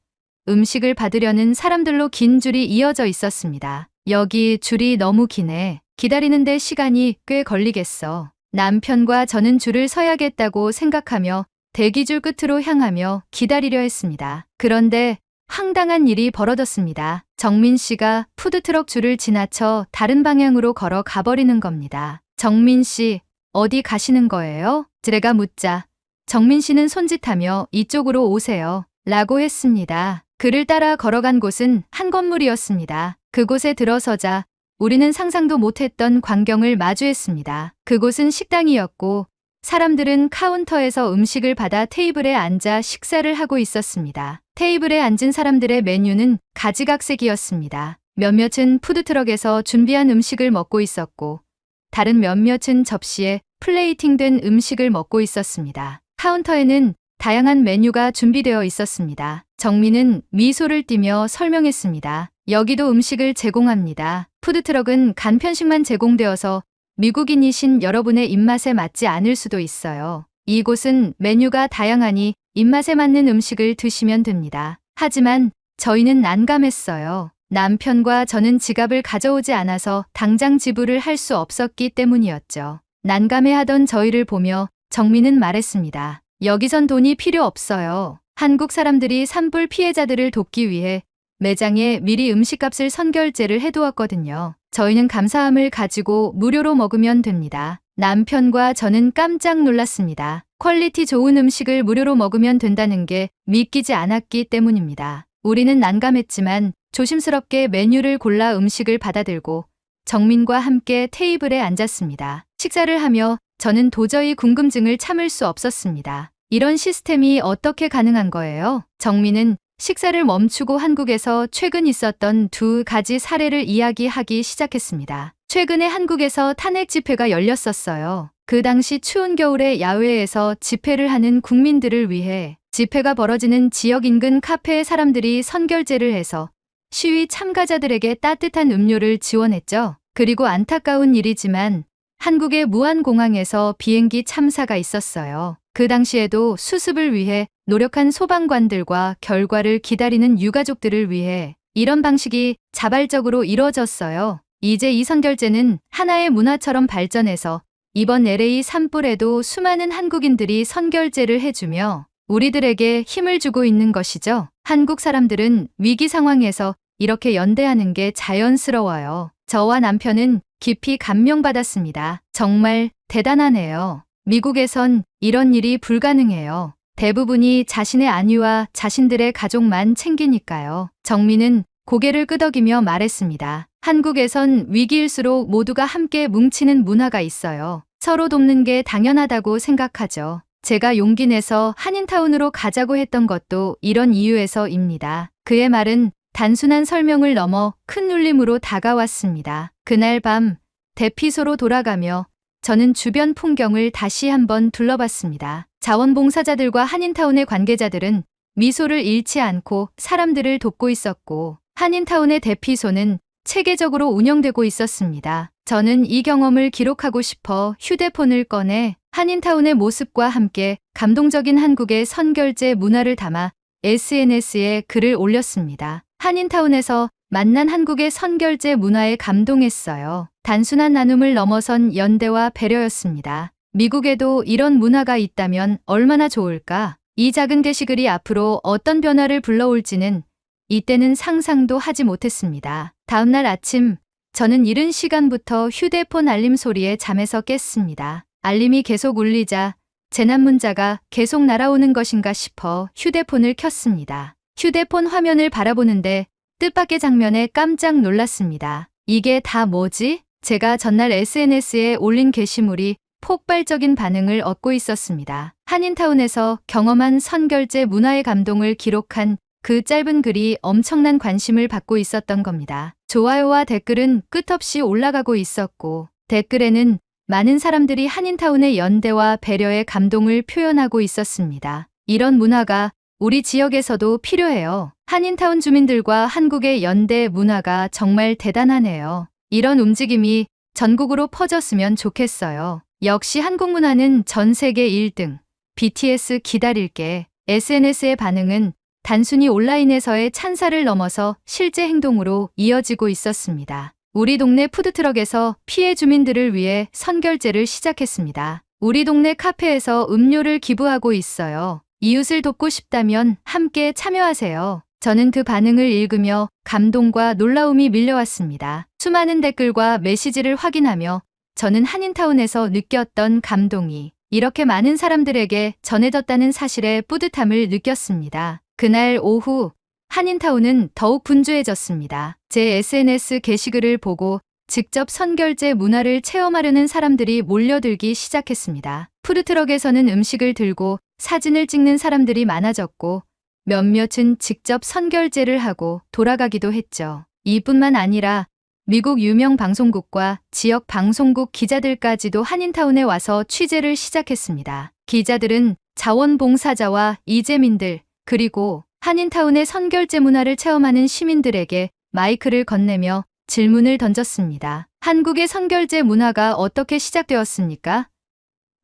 음식을 받으려는 사람들로 긴 줄이 이어져 있었습니다. 여기 줄이 너무 기네. 기다리는데 시간이 꽤 걸리겠어. 남편과 저는 줄을 서야겠다고 생각하며 대기줄 끝으로 향하며 기다리려 했습니다. 그런데 황당한 일이 벌어졌습니다. 정민 씨가 푸드트럭 줄을 지나쳐 다른 방향으로 걸어 가버리는 겁니다. 정민 씨, 어디 가시는 거예요? 제가 묻자 정민 씨는 손짓하며 이쪽으로 오세요. 라고 했습니다. 그를 따라 걸어간 곳은 한 건물이었습니다. 그곳에 들어서자 우리는 상상도 못했던 광경을 마주했습니다. 그곳은 식당이었고 사람들은 카운터에서 음식을 받아 테이블에 앉아 식사를 하고 있었습니다. 테이블에 앉은 사람들의 메뉴는 가지각색이었습니다. 몇몇은 푸드트럭에서 준비한 음식을 먹고 있었고 다른 몇몇은 접시에 플레이팅된 음식을 먹고 있었습니다. 카운터에는 다양한 메뉴가 준비되어 있었습니다. 정민은 미소를 띠며 설명했습니다. 여기도 음식을 제공합니다. 푸드트럭은 간편식만 제공되어서 미국인이신 여러분의 입맛에 맞지 않을 수도 있어요. 이곳은 메뉴가 다양하니 입맛에 맞는 음식을 드시면 됩니다. 하지만 저희는 난감했어요. 남편과 저는 지갑을 가져오지 않아서 당장 지불을 할 수 없었기 때문이었죠. 난감해하던 저희를 보며 정민은 말했습니다. 여기선 돈이 필요 없어요. 한국 사람들이 산불 피해자들을 돕기 위해 매장에 미리 음식값을 선결제를 해두었거든요. 저희는 감사함을 가지고 무료로 먹으면 됩니다. 남편과 저는 깜짝 놀랐습니다. 퀄리티 좋은 음식을 무료로 먹으면 된다는 게 믿기지 않았기 때문입니다. 우리는 난감했지만 조심스럽게 메뉴를 골라 음식을 받아들고 정민과 함께 테이블에 앉았습니다. 식사를 하며 저는 도저히 궁금증을 참을 수 없었습니다. 이런 시스템이 어떻게 가능한 거예요? 정민은 식사를 멈추고 한국에서 최근 있었던 두 가지 사례를 이야기하기 시작했습니다. 최근에 한국에서 탄핵 집회가 열렸었어요. 그 당시 추운 겨울에 야외에서 집회를 하는 국민들을 위해 집회가 벌어지는 지역 인근 카페에 사람들이 선결제를 해서 시위 참가자들에게 따뜻한 음료를 지원했죠. 그리고 안타까운 일이지만 한국의 무안공항에서 비행기 참사가 있었어요. 그 당시에도 수습을 위해 노력한 소방관들과 결과를 기다리는 유가족들을 위해 이런 방식이 자발적으로 이뤄졌어요. 이제 이 선결제는 하나의 문화처럼 발전해서 이번 LA 산불에도 수많은 한국인들이 선결제를 해주며 우리들에게 힘을 주고 있는 것이죠. 한국 사람들은 위기 상황에서 이렇게 연대하는 게 자연스러워요. 저와 남편은 깊이 감명받았습니다. 정말 대단하네요. 미국에선 이런 일이 불가능해요. 대부분이 자신의 안위와 자신들의 가족만 챙기니까요. 정민은 고개를 끄덕이며 말했습니다. 한국에선 위기일수록 모두가 함께 뭉치는 문화가 있어요. 서로 돕는 게 당연하다고 생각하죠. 제가 용기 내서 한인타운으로 가자고 했던 것도 이런 이유에서입니다. 그의 말은 단순한 설명을 넘어 큰 울림으로 다가왔습니다. 그날 밤 대피소로 돌아가며 저는 주변 풍경을 다시 한번 둘러봤습니다. 자원봉사자들과 한인타운의 관계자들은 미소를 잃지 않고 사람들을 돕고 있었고 한인타운의 대피소는 체계적으로 운영되고 있었습니다. 저는 이 경험을 기록하고 싶어 휴대폰을 꺼내 한인타운의 모습과 함께 감동적인 한국의 선결제 문화를 담아 SNS에 글을 올렸습니다. 한인타운에서 만난 한국의 선결제 문화에 감동했어요. 단순한 나눔을 넘어선 연대와 배려였습니다. 미국에도 이런 문화가 있다면 얼마나 좋을까? 이 작은 게시글이 앞으로 어떤 변화를 불러올지는 이때는 상상도 하지 못했습니다. 다음날 아침, 저는 이른 시간부터 휴대폰 알림 소리에 잠에서 깼습니다. 알림이 계속 울리자 재난 문자가 계속 날아오는 것인가 싶어 휴대폰을 켰습니다. 휴대폰 화면을 바라보는데 뜻밖의 장면에 깜짝 놀랐습니다. 이게 다 뭐지? 제가 전날 SNS에 올린 게시물이 폭발적인 반응을 얻고 있었습니다. 한인타운에서 경험한 선결제 문화의 감동을 기록한 그 짧은 글이 엄청난 관심을 받고 있었던 겁니다. 좋아요와 댓글은 끝없이 올라가고 있었고 댓글에는 많은 사람들이 한인타운의 연대와 배려의 감동을 표현하고 있었습니다. 이런 문화가 우리 지역에서도 필요해요. 한인타운 주민들과 한국의 연대 문화가 정말 대단하네요. 이런 움직임이 전국으로 퍼졌으면 좋겠어요. 역시 한국 문화는 전 세계 1등. BTS 기다릴게. SNS의 반응은 단순히 온라인에서의 찬사를 넘어서 실제 행동으로 이어지고 있었습니다. 우리 동네 푸드트럭에서 피해 주민들을 위해 선결제를 시작했습니다. 우리 동네 카페에서 음료를 기부하고 있어요. 이웃을 돕고 싶다면 함께 참여하세요. 저는 그 반응을 읽으며 감동과 놀라움이 밀려왔습니다. 수많은 댓글과 메시지를 확인하며 저는 한인타운에서 느꼈던 감동이 이렇게 많은 사람들에게 전해졌다는 사실에 뿌듯함을 느꼈습니다. 그날 오후 한인타운은 더욱 분주해졌습니다. 제 SNS 게시글을 보고 직접 선결제 문화를 체험하려는 사람들이 몰려들기 시작했습니다. 푸드트럭에서는 음식을 들고 사진을 찍는 사람들이 많아졌고 몇몇은 직접 선결제를 하고 돌아가기도 했죠. 이뿐만 아니라 미국 유명 방송국과 지역 방송국 기자들까지도 한인타운에 와서 취재를 시작했습니다. 기자들은 자원봉사자와 이재민들 그리고 한인타운의 선결제 문화를 체험하는 시민들에게 마이크를 건네며 질문을 던졌습니다. 한국의 선결제 문화가 어떻게 시작되었습니까?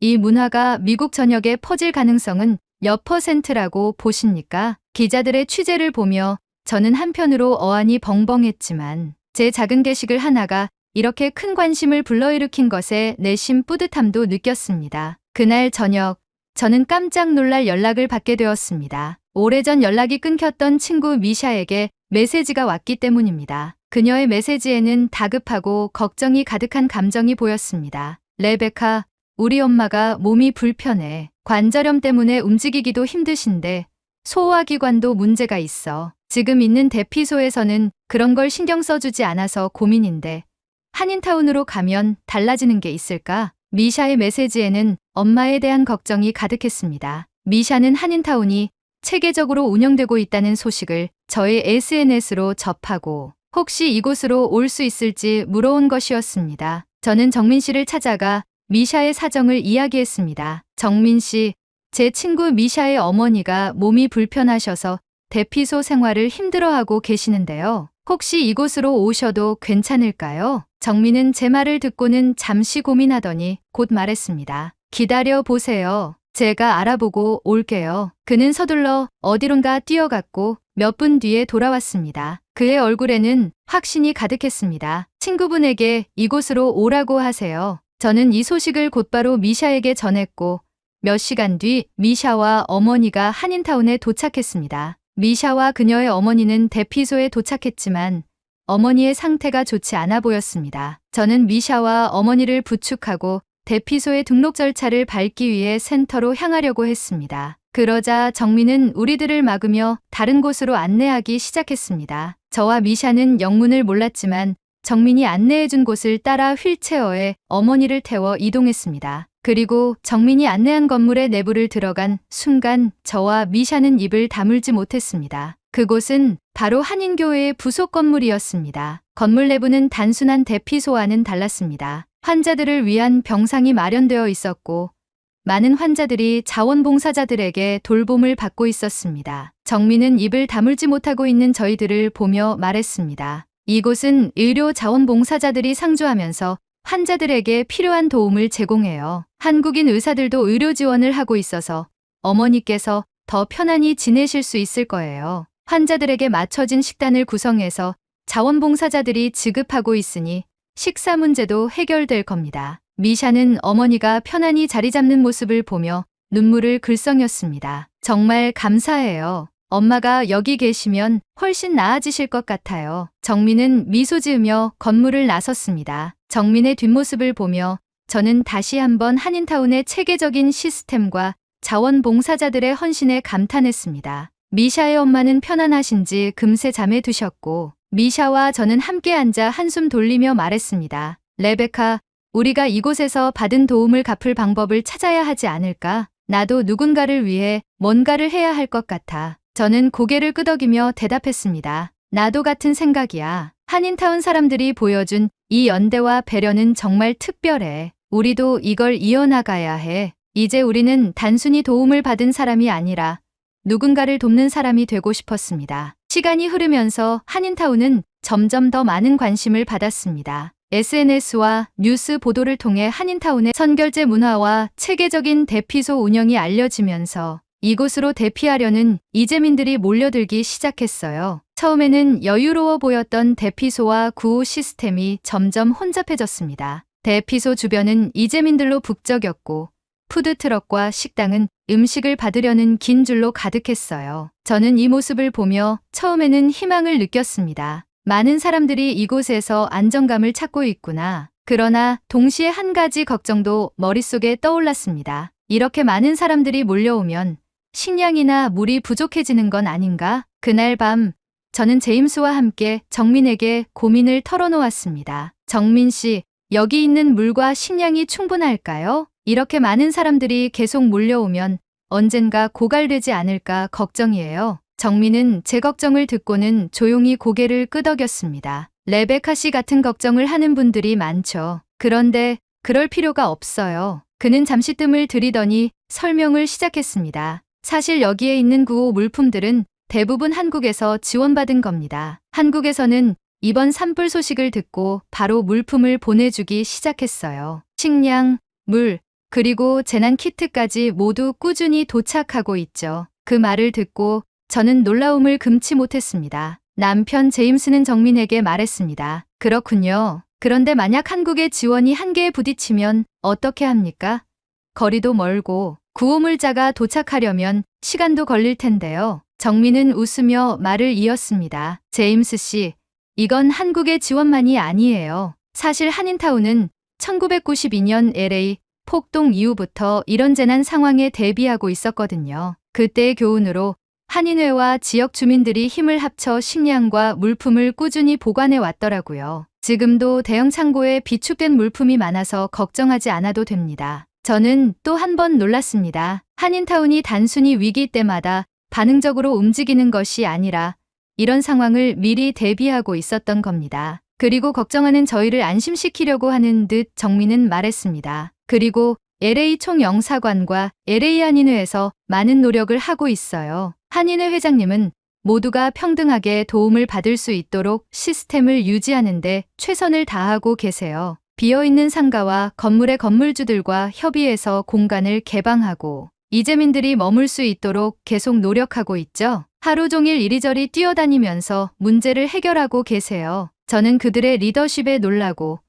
이 문화가 미국 전역에 퍼질 가능성은 몇 %라고 보십니까? 기자들의 취재를 보며 저는 한편으로 어안이 벙벙했지만 제 작은 게시글 하나가 이렇게 큰 관심을 불러일으킨 것에 내심 뿌듯함도 느꼈습니다. 그날 저녁 저는 깜짝 놀랄 연락을 받게 되었습니다. 오래전 연락이 끊겼던 친구 미샤에게 메시지가 왔기 때문입니다. 그녀의 메시지에는 다급하고 걱정이 가득한 감정이 보였습니다. 레베카, 우리 엄마가 몸이 불편해. 관절염 때문에 움직이기도 힘드신데 소화기관도 문제가 있어. 지금 있는 대피소에서는 그런 걸 신경 써주지 않아서 고민인데 한인타운으로 가면 달라지는 게 있을까? 미샤의 메시지에는 엄마에 대한 걱정이 가득했습니다. 미샤는 한인타운이 체계적으로 운영되고 있다는 소식을 저의 SNS로 접하고 혹시 이곳으로 올 수 있을지 물어온 것이었습니다. 저는 정민 씨를 찾아가 미샤의 사정을 이야기했습니다. 정민 씨, 제 친구 미샤의 어머니가 몸이 불편하셔서 대피소 생활을 힘들어하고 계시는데요. 혹시 이곳으로 오셔도 괜찮을까요? 정민은 제 말을 듣고는 잠시 고민하더니 곧 말했습니다. 기다려 보세요. 제가 알아보고 올게요. 그는 서둘러 어디론가 뛰어갔고 몇 분 뒤에 돌아왔습니다. 그의 얼굴에는 확신이 가득했습니다. 친구분에게 이곳으로 오라고 하세요. 저는 이 소식을 곧바로 미샤에게 전했고 몇 시간 뒤 미샤와 어머니가 한인타운에 도착했습니다. 미샤와 그녀의 어머니는 대피소에 도착했지만 어머니의 상태가 좋지 않아 보였습니다. 저는 미샤와 어머니를 부축하고 대피소의 등록 절차를 밟기 위해 센터로 향하려고 했습니다. 그러자 정민은 우리들을 막으며 다른 곳으로 안내하기 시작했습니다. 저와 미샤는 영문을 몰랐지만 정민이 안내해준 곳을 따라 휠체어에 어머니를 태워 이동했습니다. 그리고 정민이 안내한 건물의 내부를 들어간 순간 저와 미샤는 입을 다물지 못했습니다. 그곳은 바로 한인교회의 부속 건물이었습니다. 건물 내부는 단순한 대피소와는 달랐습니다. 환자들을 위한 병상이 마련되어 있었고 많은 환자들이 자원봉사자들에게 돌봄을 받고 있었습니다. 정민은 입을 다물지 못하고 있는 저희들을 보며 말했습니다. 이곳은 의료 자원봉사자들이 상주하면서 환자들에게 필요한 도움을 제공해요. 한국인 의사들도 의료 지원을 하고 있어서 어머니께서 더 편안히 지내실 수 있을 거예요. 환자들에게 맞춰진 식단을 구성해서 자원봉사자들이 지급하고 있으니 식사 문제도 해결될 겁니다. 미샤는 어머니가 편안히 자리 잡는 모습을 보며 눈물을 글썽였습니다. 정말 감사해요. 엄마가 여기 계시면 훨씬 나아지실 것 같아요. 정민은 미소 지으며 건물을 나섰습니다. 정민의 뒷모습을 보며 저는 다시 한번 한인타운의 체계적인 시스템과 자원봉사자들의 헌신에 감탄했습니다. 미샤의 엄마는 편안하신지 금세 잠에 드셨고 미샤와 저는 함께 앉아 한숨 돌리며 말했습니다. 레베카, 우리가 이곳에서 받은 도움을 갚을 방법을 찾아야 하지 않을까? 나도 누군가를 위해 뭔가를 해야 할 것 같아. 저는 고개를 끄덕이며 대답했습니다. 나도 같은 생각이야. 한인타운 사람들이 보여준 이 연대와 배려는 정말 특별해. 우리도 이걸 이어나가야 해. 이제 우리는 단순히 도움을 받은 사람이 아니라 누군가를 돕는 사람이 되고 싶었습니다. 시간이 흐르면서 한인타운은 점점 더 많은 관심을 받았습니다. SNS와 뉴스 보도를 통해 한인타운의 선결제 문화와 체계적인 대피소 운영이 알려지면서 이곳으로 대피하려는 이재민들이 몰려들기 시작했어요. 처음에는 여유로워 보였던 대피소와 구호 시스템이 점점 혼잡해졌습니다. 대피소 주변은 이재민들로 북적였고 푸드트럭과 식당은 음식을 받으려는 긴 줄로 가득했어요. 저는 이 모습을 보며 처음에는 희망을 느꼈습니다. 많은 사람들이 이곳에서 안정감을 찾고 있구나. 그러나 동시에 한 가지 걱정도 머릿속에 떠올랐습니다. 이렇게 많은 사람들이 몰려오면 식량이나 물이 부족해지는 건 아닌가? 그날 밤 저는 제임스와 함께 정민에게 고민을 털어놓았습니다. 정민 씨, 여기 있는 물과 식량이 충분할까요? 이렇게 많은 사람들이 계속 몰려오면 언젠가 고갈되지 않을까 걱정이에요. 정민은 제 걱정을 듣고는 조용히 고개를 끄덕였습니다. 레베카 씨 같은 걱정을 하는 분들이 많죠. 그런데 그럴 필요가 없어요. 그는 잠시 뜸을 들이더니 설명을 시작했습니다. 사실 여기에 있는 구호 물품들은 대부분 한국에서 지원받은 겁니다. 한국에서는 이번 산불 소식을 듣고 바로 물품을 보내주기 시작했어요. 식량, 물, 그리고 재난 키트까지 모두 꾸준히 도착하고 있죠. 그 말을 듣고 저는 놀라움을 금치 못했습니다. 남편 제임스는 정민에게 말했습니다. 그렇군요. 그런데 만약 한국의 지원이 한계에 부딪히면 어떻게 합니까? 거리도 멀고 구호물자가 도착하려면 시간도 걸릴 텐데요. 정민은 웃으며 말을 이었습니다. 제임스 씨, 이건 한국의 지원만이 아니에요. 사실 한인타운은 1992년 LA 폭동 이후부터 이런 재난 상황에 대비하고 있었거든요. 그때의 교훈으로 한인회와 지역 주민들이 힘을 합쳐 식량과 물품을 꾸준히 보관해 왔더라고요. 지금도 대형 창고에 비축된 물품이 많아서 걱정하지 않아도 됩니다. 저는 또 한 번 놀랐습니다. 한인타운이 단순히 위기 때마다 반응적으로 움직이는 것이 아니라 이런 상황을 미리 대비하고 있었던 겁니다. 그리고 걱정하는 저희를 안심시키려고 하는 듯 정민은 말했습니다. 그리고 LA 총영사관과 LA 한인회에서 많은 노력을 하고 있어요. 한인회 회장님은 모두가 평등하게 도움을 받을 수 있도록 시스템을 유지하는 데 최선을 다하고 계세요. 비어있는 상가와 건물의 건물주들과 협의해서 공간을 개방하고 이재민들이 머물 수 있도록 계속 노력하고 있죠. 하루 종일 이리저리 뛰어다니면서 문제를 해결하고 계세요. 저는 그들의 리더십에 놀라고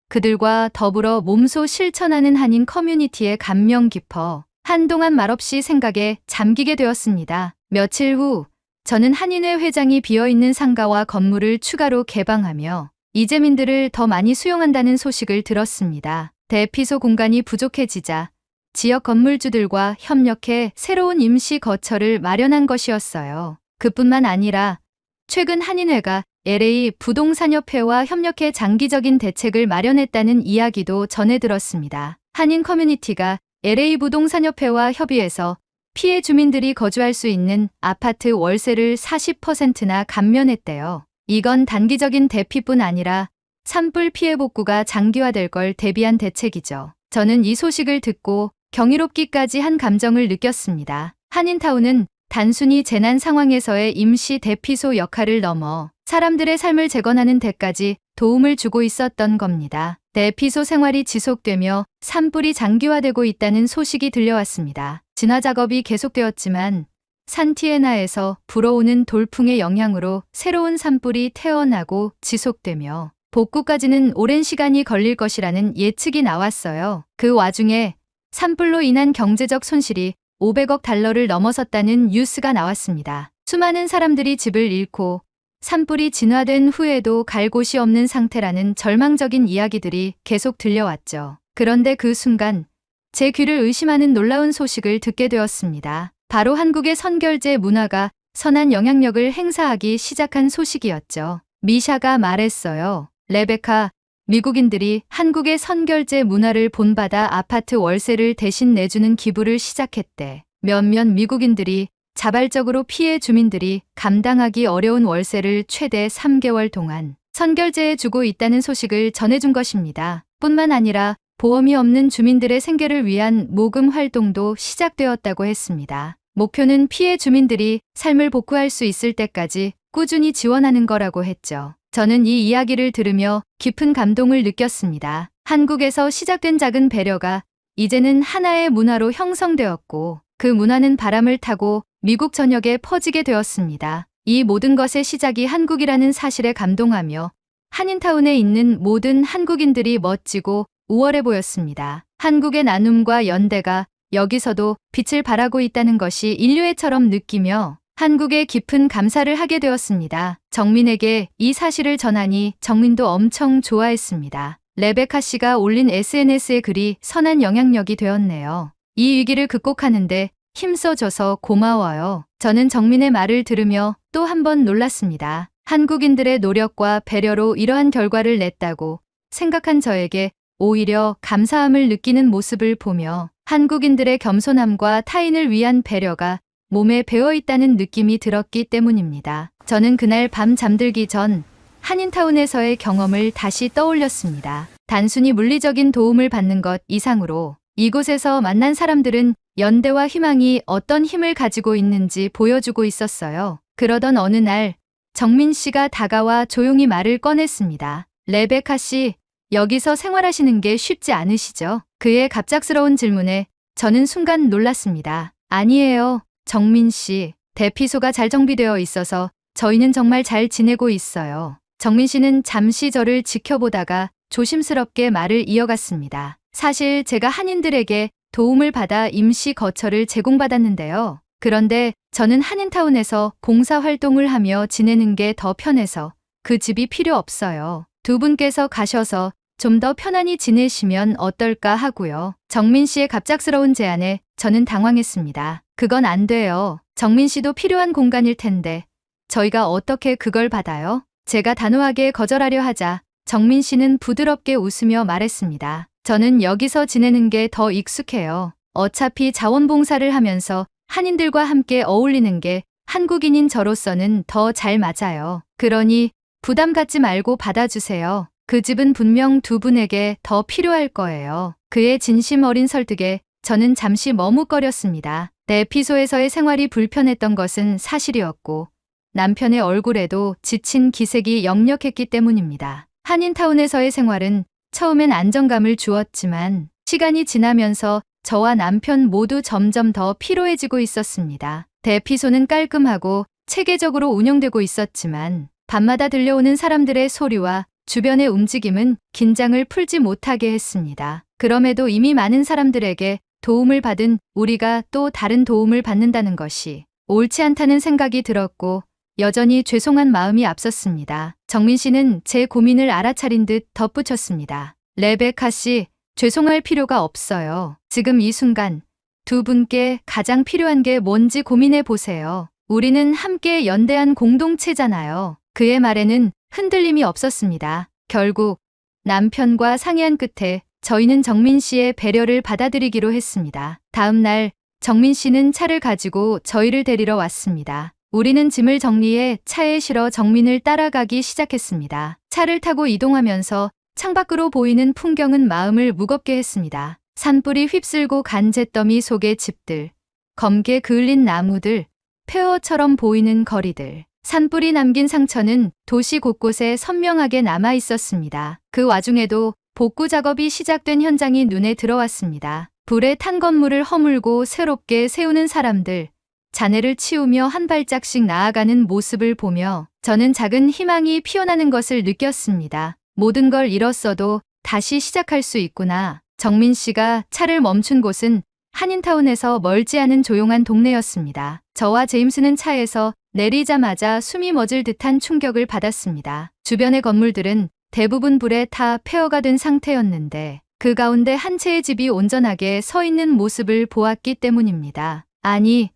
그들과 더불어 몸소 실천하는 한인 커뮤니티에 감명 깊어 한동안 말없이 생각에 잠기게 되었습니다. 며칠 후 저는 한인회 회장이 비어있는 상가와 건물을 추가로 개방하며 이재민들을 더 많이 수용한다는 소식을 들었습니다. 대피소 공간이 부족해지자 지역 건물주들과 협력해 새로운 임시 거처를 마련한 것이었어요. 그뿐만 아니라 최근 한인회가 LA 부동산협회와 협력해 장기적인 대책을 마련했다는 이야기도 전해 들었습니다. 한인 커뮤니티가 LA 부동산협회와 협의해서 피해 주민들이 거주할 수 있는 아파트 월세를 40%나 감면했대요. 이건 단기적인 대피뿐 아니라 산불 피해 복구가 장기화될 걸 대비한 대책이죠. 저는 이 소식을 듣고 경이롭기까지 한 감정을 느꼈습니다. 한인타운은 단순히 재난 상황에서의 임시 대피소 역할을 넘어 사람들의 삶을 재건하는 데까지 도움을 주고 있었던 겁니다. 대피소 생활이 지속되며 산불이 장기화되고 있다는 소식이 들려왔습니다. 진화 작업이 계속되었지만 산티에나에서 불어오는 돌풍의 영향으로 새로운 산불이 태어나고 지속되며 복구까지는 오랜 시간이 걸릴 것이라는 예측이 나왔어요. 그 와중에 산불로 인한 경제적 손실이 500억 달러를 넘어섰다는 뉴스가 나왔습니다. 수많은 사람들이 집을 잃고 산불이 진화된 후에도 갈 곳이 없는 상태라는 절망적인 이야기들이 계속 들려왔죠. 그런데 그 순간 제 귀를 의심하는 놀라운 소식을 듣게 되었습니다. 바로 한국의 선결제 문화가 선한 영향력을 행사하기 시작한 소식이었죠. 미샤가 말했어요. 레베카, 미국인들이 한국의 선결제 문화를 본받아 아파트 월세를 대신 내주는 기부를 시작했대. 몇몇 미국인들이 자발적으로 피해 주민들이 감당하기 어려운 월세를 최대 3개월 동안 선결제해 주고 있다는 소식을 전해준 것입니다. 뿐만 아니라 보험이 없는 주민들의 생계를 위한 모금 활동도 시작되었다고 했습니다. 목표는 피해 주민들이 삶을 복구할 수 있을 때까지 꾸준히 지원하는 거라고 했죠. 저는 이 이야기를 들으며 깊은 감동을 느꼈습니다. 한국에서 시작된 작은 배려가 이제는 하나의 문화로 형성되었고 그 문화는 바람을 타고 미국 전역에 퍼지게 되었습니다. 이 모든 것의 시작이 한국이라는 사실에 감동하며 한인타운에 있는 모든 한국인들이 멋지고 우월해 보였습니다. 한국의 나눔과 연대가 여기서도 빛을 발하고 있다는 것이 인류애처럼 느끼며 한국에 깊은 감사를 하게 되었습니다. 정민에게 이 사실을 전하니 정민도 엄청 좋아했습니다. 레베카 씨가 올린 SNS의 글이 선한 영향력이 되었네요. 이 위기를 극복하는데 힘써줘서 고마워요. 저는 정민의 말을 들으며 또 한 번 놀랐습니다. 한국인들의 노력과 배려로 이러한 결과를 냈다고 생각한 저에게 오히려 감사함을 느끼는 모습을 보며 한국인들의 겸손함과 타인을 위한 배려가 몸에 배어있다는 느낌이 들었기 때문입니다. 저는 그날 밤 잠들기 전 한인타운에서의 경험을 다시 떠올렸습니다. 단순히 물리적인 도움을 받는 것 이상으로 이곳에서 만난 사람들은 연대와 희망이 어떤 힘을 가지고 있는지 보여주고 있었어요. 그러던 어느 날 정민 씨가 다가와 조용히 말을 꺼냈습니다. 레베카 씨, 여기서 생활하시는 게 쉽지 않으시죠? 그의 갑작스러운 질문에 저는 순간 놀랐습니다. 아니에요, 정민 씨. 대피소가 잘 정비되어 있어서 저희는 정말 잘 지내고 있어요. 정민 씨는 잠시 저를 지켜보다가 조심스럽게 말을 이어갔습니다. 사실 제가 한인들에게 도움을 받아 임시 거처를 제공받았는데요. 그런데 저는 한인타운에서 봉사활동을 하며 지내는 게 더 편해서 그 집이 필요 없어요. 두 분께서 가셔서 좀 더 편안히 지내시면 어떨까 하고요. 정민 씨의 갑작스러운 제안에 저는 당황했습니다. 그건 안 돼요. 정민 씨도 필요한 공간일 텐데 저희가 어떻게 그걸 받아요? 제가 단호하게 거절하려 하자 정민 씨는 부드럽게 웃으며 말했습니다. 저는 여기서 지내는 게 더 익숙해요. 어차피 자원봉사를 하면서 한인들과 함께 어울리는 게 한국인인 저로서는 더 잘 맞아요. 그러니 부담 갖지 말고 받아주세요. 그 집은 분명 두 분에게 더 필요할 거예요. 그의 진심 어린 설득에 저는 잠시 머뭇거렸습니다. 대피소에서의 생활이 불편했던 것은 사실이었고 남편의 얼굴에도 지친 기색이 역력했기 때문입니다. 한인타운에서의 생활은 처음엔 안정감을 주었지만 시간이 지나면서 저와 남편 모두 점점 더 피로해지고 있었습니다. 대피소는 깔끔하고 체계적으로 운영되고 있었지만 밤마다 들려오는 사람들의 소리와 주변의 움직임은 긴장을 풀지 못하게 했습니다. 그럼에도 이미 많은 사람들에게 도움을 받은 우리가 또 다른 도움을 받는다는 것이 옳지 않다는 생각이 들었고 여전히 죄송한 마음이 앞섰습니다. 정민 씨는 제 고민을 알아차린 듯 덧붙였습니다. 레베카 씨, 죄송할 필요가 없어요. 지금 이 순간 두 분께 가장 필요한 게 뭔지 고민해 보세요. 우리는 함께 연대한 공동체잖아요. 그의 말에는 흔들림이 없었습니다. 결국 남편과 상의한 끝에 저희는 정민 씨의 배려를 받아들이기로 했습니다. 다음 날 정민 씨는 차를 가지고 저희를 데리러 왔습니다. 우리는 짐을 정리해 차에 실어 정민을 따라가기 시작했습니다. 차를 타고 이동하면서 창밖으로 보이는 풍경은 마음을 무겁게 했습니다. 산불이 휩쓸고 간 잿더미 속의 집들, 검게 그을린 나무들, 폐허처럼 보이는 거리들. 산불이 남긴 상처는 도시 곳곳에 선명하게 남아 있었습니다. 그 와중에도 복구 작업이 시작된 현장이 눈에 들어왔습니다. 불에 탄 건물을 허물고 새롭게 세우는 사람들, 잔해를 치우며 한 발짝씩 나아가는 모습을 보며 저는 작은 희망이 피어나는 것을 느꼈습니다. 모든 걸 잃었어도 다시 시작할 수 있구나. 정민 씨가 차를 멈춘 곳은 한인타운에서 멀지 않은 조용한 동네였습니다. 저와 제임스는 차에서 내리자마자 숨이 멎을 듯한 충격을 받았습니다. 주변의 건물들은 대부분 불에 타 폐허가 된 상태였는데 그 가운데 한 채의 집이 온전하게 서 있는 모습을 보았기 때문입니다. 아니,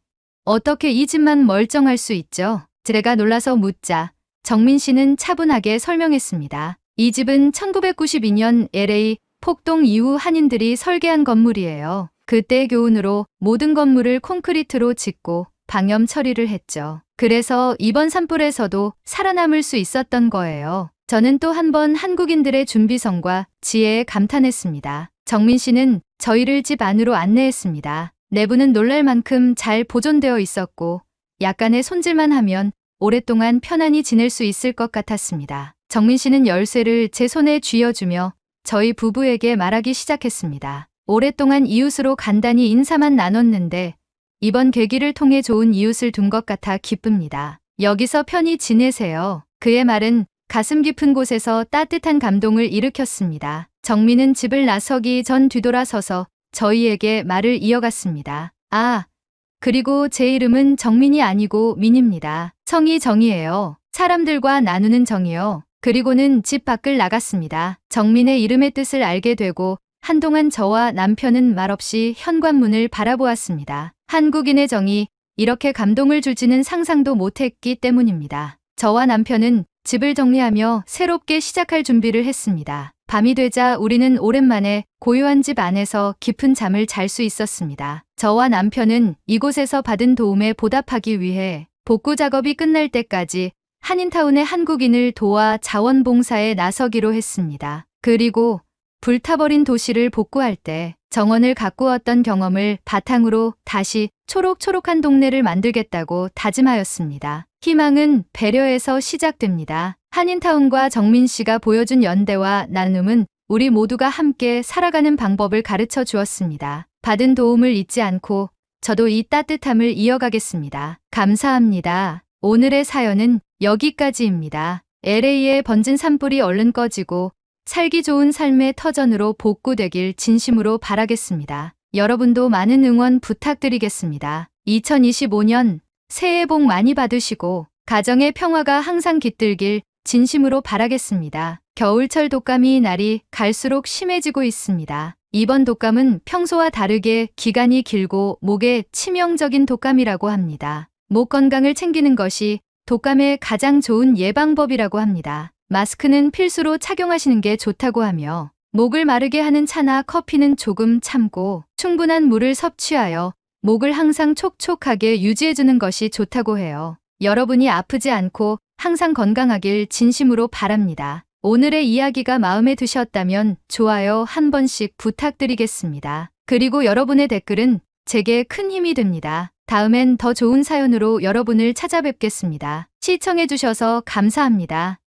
어떻게 이 집만 멀쩡할 수 있죠? 제가 놀라서 묻자 정민 씨는 차분하게 설명했습니다. 이 집은 1992년 LA 폭동 이후 한인들이 설계한 건물이에요. 그때의 교훈으로 모든 건물을 콘크리트로 짓고 방염 처리를 했죠. 그래서 이번 산불에서도 살아남을 수 있었던 거예요. 저는 또 한 번 한국인들의 준비성과 지혜에 감탄했습니다. 정민 씨는 저희를 집 안으로 안내했습니다. 내부는 놀랄 만큼 잘 보존되어 있었고 약간의 손질만 하면 오랫동안 편안히 지낼 수 있을 것 같았습니다. 정민 씨는 열쇠를 제 손에 쥐어주며 저희 부부에게 말하기 시작했습니다. 오랫동안 이웃으로 간단히 인사만 나눴는데 이번 계기를 통해 좋은 이웃을 둔 것 같아 기쁩니다. 여기서 편히 지내세요. 그의 말은 가슴 깊은 곳에서 따뜻한 감동을 일으켰습니다. 정민은 집을 나서기 전 뒤돌아서서 저희에게 말을 이어갔습니다. 아, 그리고 제 이름은 정민이 아니고 민입니다. 성이 정이에요. 사람들과 나누는 정이요. 그리고는 집 밖을 나갔습니다. 정민의 이름의 뜻을 알게 되고 한동안 저와 남편은 말없이 현관문을 바라보았습니다. 한국인의 정이 이렇게 감동을 줄지는 상상도 못했기 때문입니다. 저와 남편은 집을 정리하며 새롭게 시작할 준비를 했습니다. 밤이 되자 우리는 오랜만에 고요한 집 안에서 깊은 잠을 잘 수 있었습니다. 저와 남편은 이곳에서 받은 도움에 보답하기 위해 복구 작업이 끝날 때까지 한인타운의 한국인을 도와 자원봉사에 나서기로 했습니다. 그리고 불타버린 도시를 복구할 때 정원을 가꾸었던 경험을 바탕으로 다시 초록초록한 동네를 만들겠다고 다짐하였습니다. 희망은 배려에서 시작됩니다. 한인타운과 정민 씨가 보여준 연대와 나눔은 우리 모두가 함께 살아가는 방법을 가르쳐 주었습니다. 받은 도움을 잊지 않고 저도 이 따뜻함을 이어가겠습니다. 감사합니다. 오늘의 사연은 여기까지입니다. LA에 번진 산불이 얼른 꺼지고 살기 좋은 삶의 터전으로 복구되길 진심으로 바라겠습니다. 여러분도 많은 응원 부탁드리겠습니다. 2025년 새해 복 많이 받으시고 가정의 평화가 항상 깃들길 진심으로 바라겠습니다. 겨울철 독감이 날이 갈수록 심해지고 있습니다. 이번 독감은 평소와 다르게 기간이 길고 목에 치명적인 독감이라고 합니다. 목 건강을 챙기는 것이 독감의 가장 좋은 예방법이라고 합니다. 마스크는 필수로 착용하시는 게 좋다고 하며 목을 마르게 하는 차나 커피는 조금 참고 충분한 물을 섭취하여 목을 항상 촉촉하게 유지해주는 것이 좋다고 해요. 여러분이 아프지 않고 항상 건강하길 진심으로 바랍니다. 오늘의 이야기가 마음에 드셨다면 좋아요 한 번씩 부탁드리겠습니다. 그리고 여러분의 댓글은 제게 큰 힘이 됩니다. 다음엔 더 좋은 사연으로 여러분을 찾아뵙겠습니다. 시청해주셔서 감사합니다.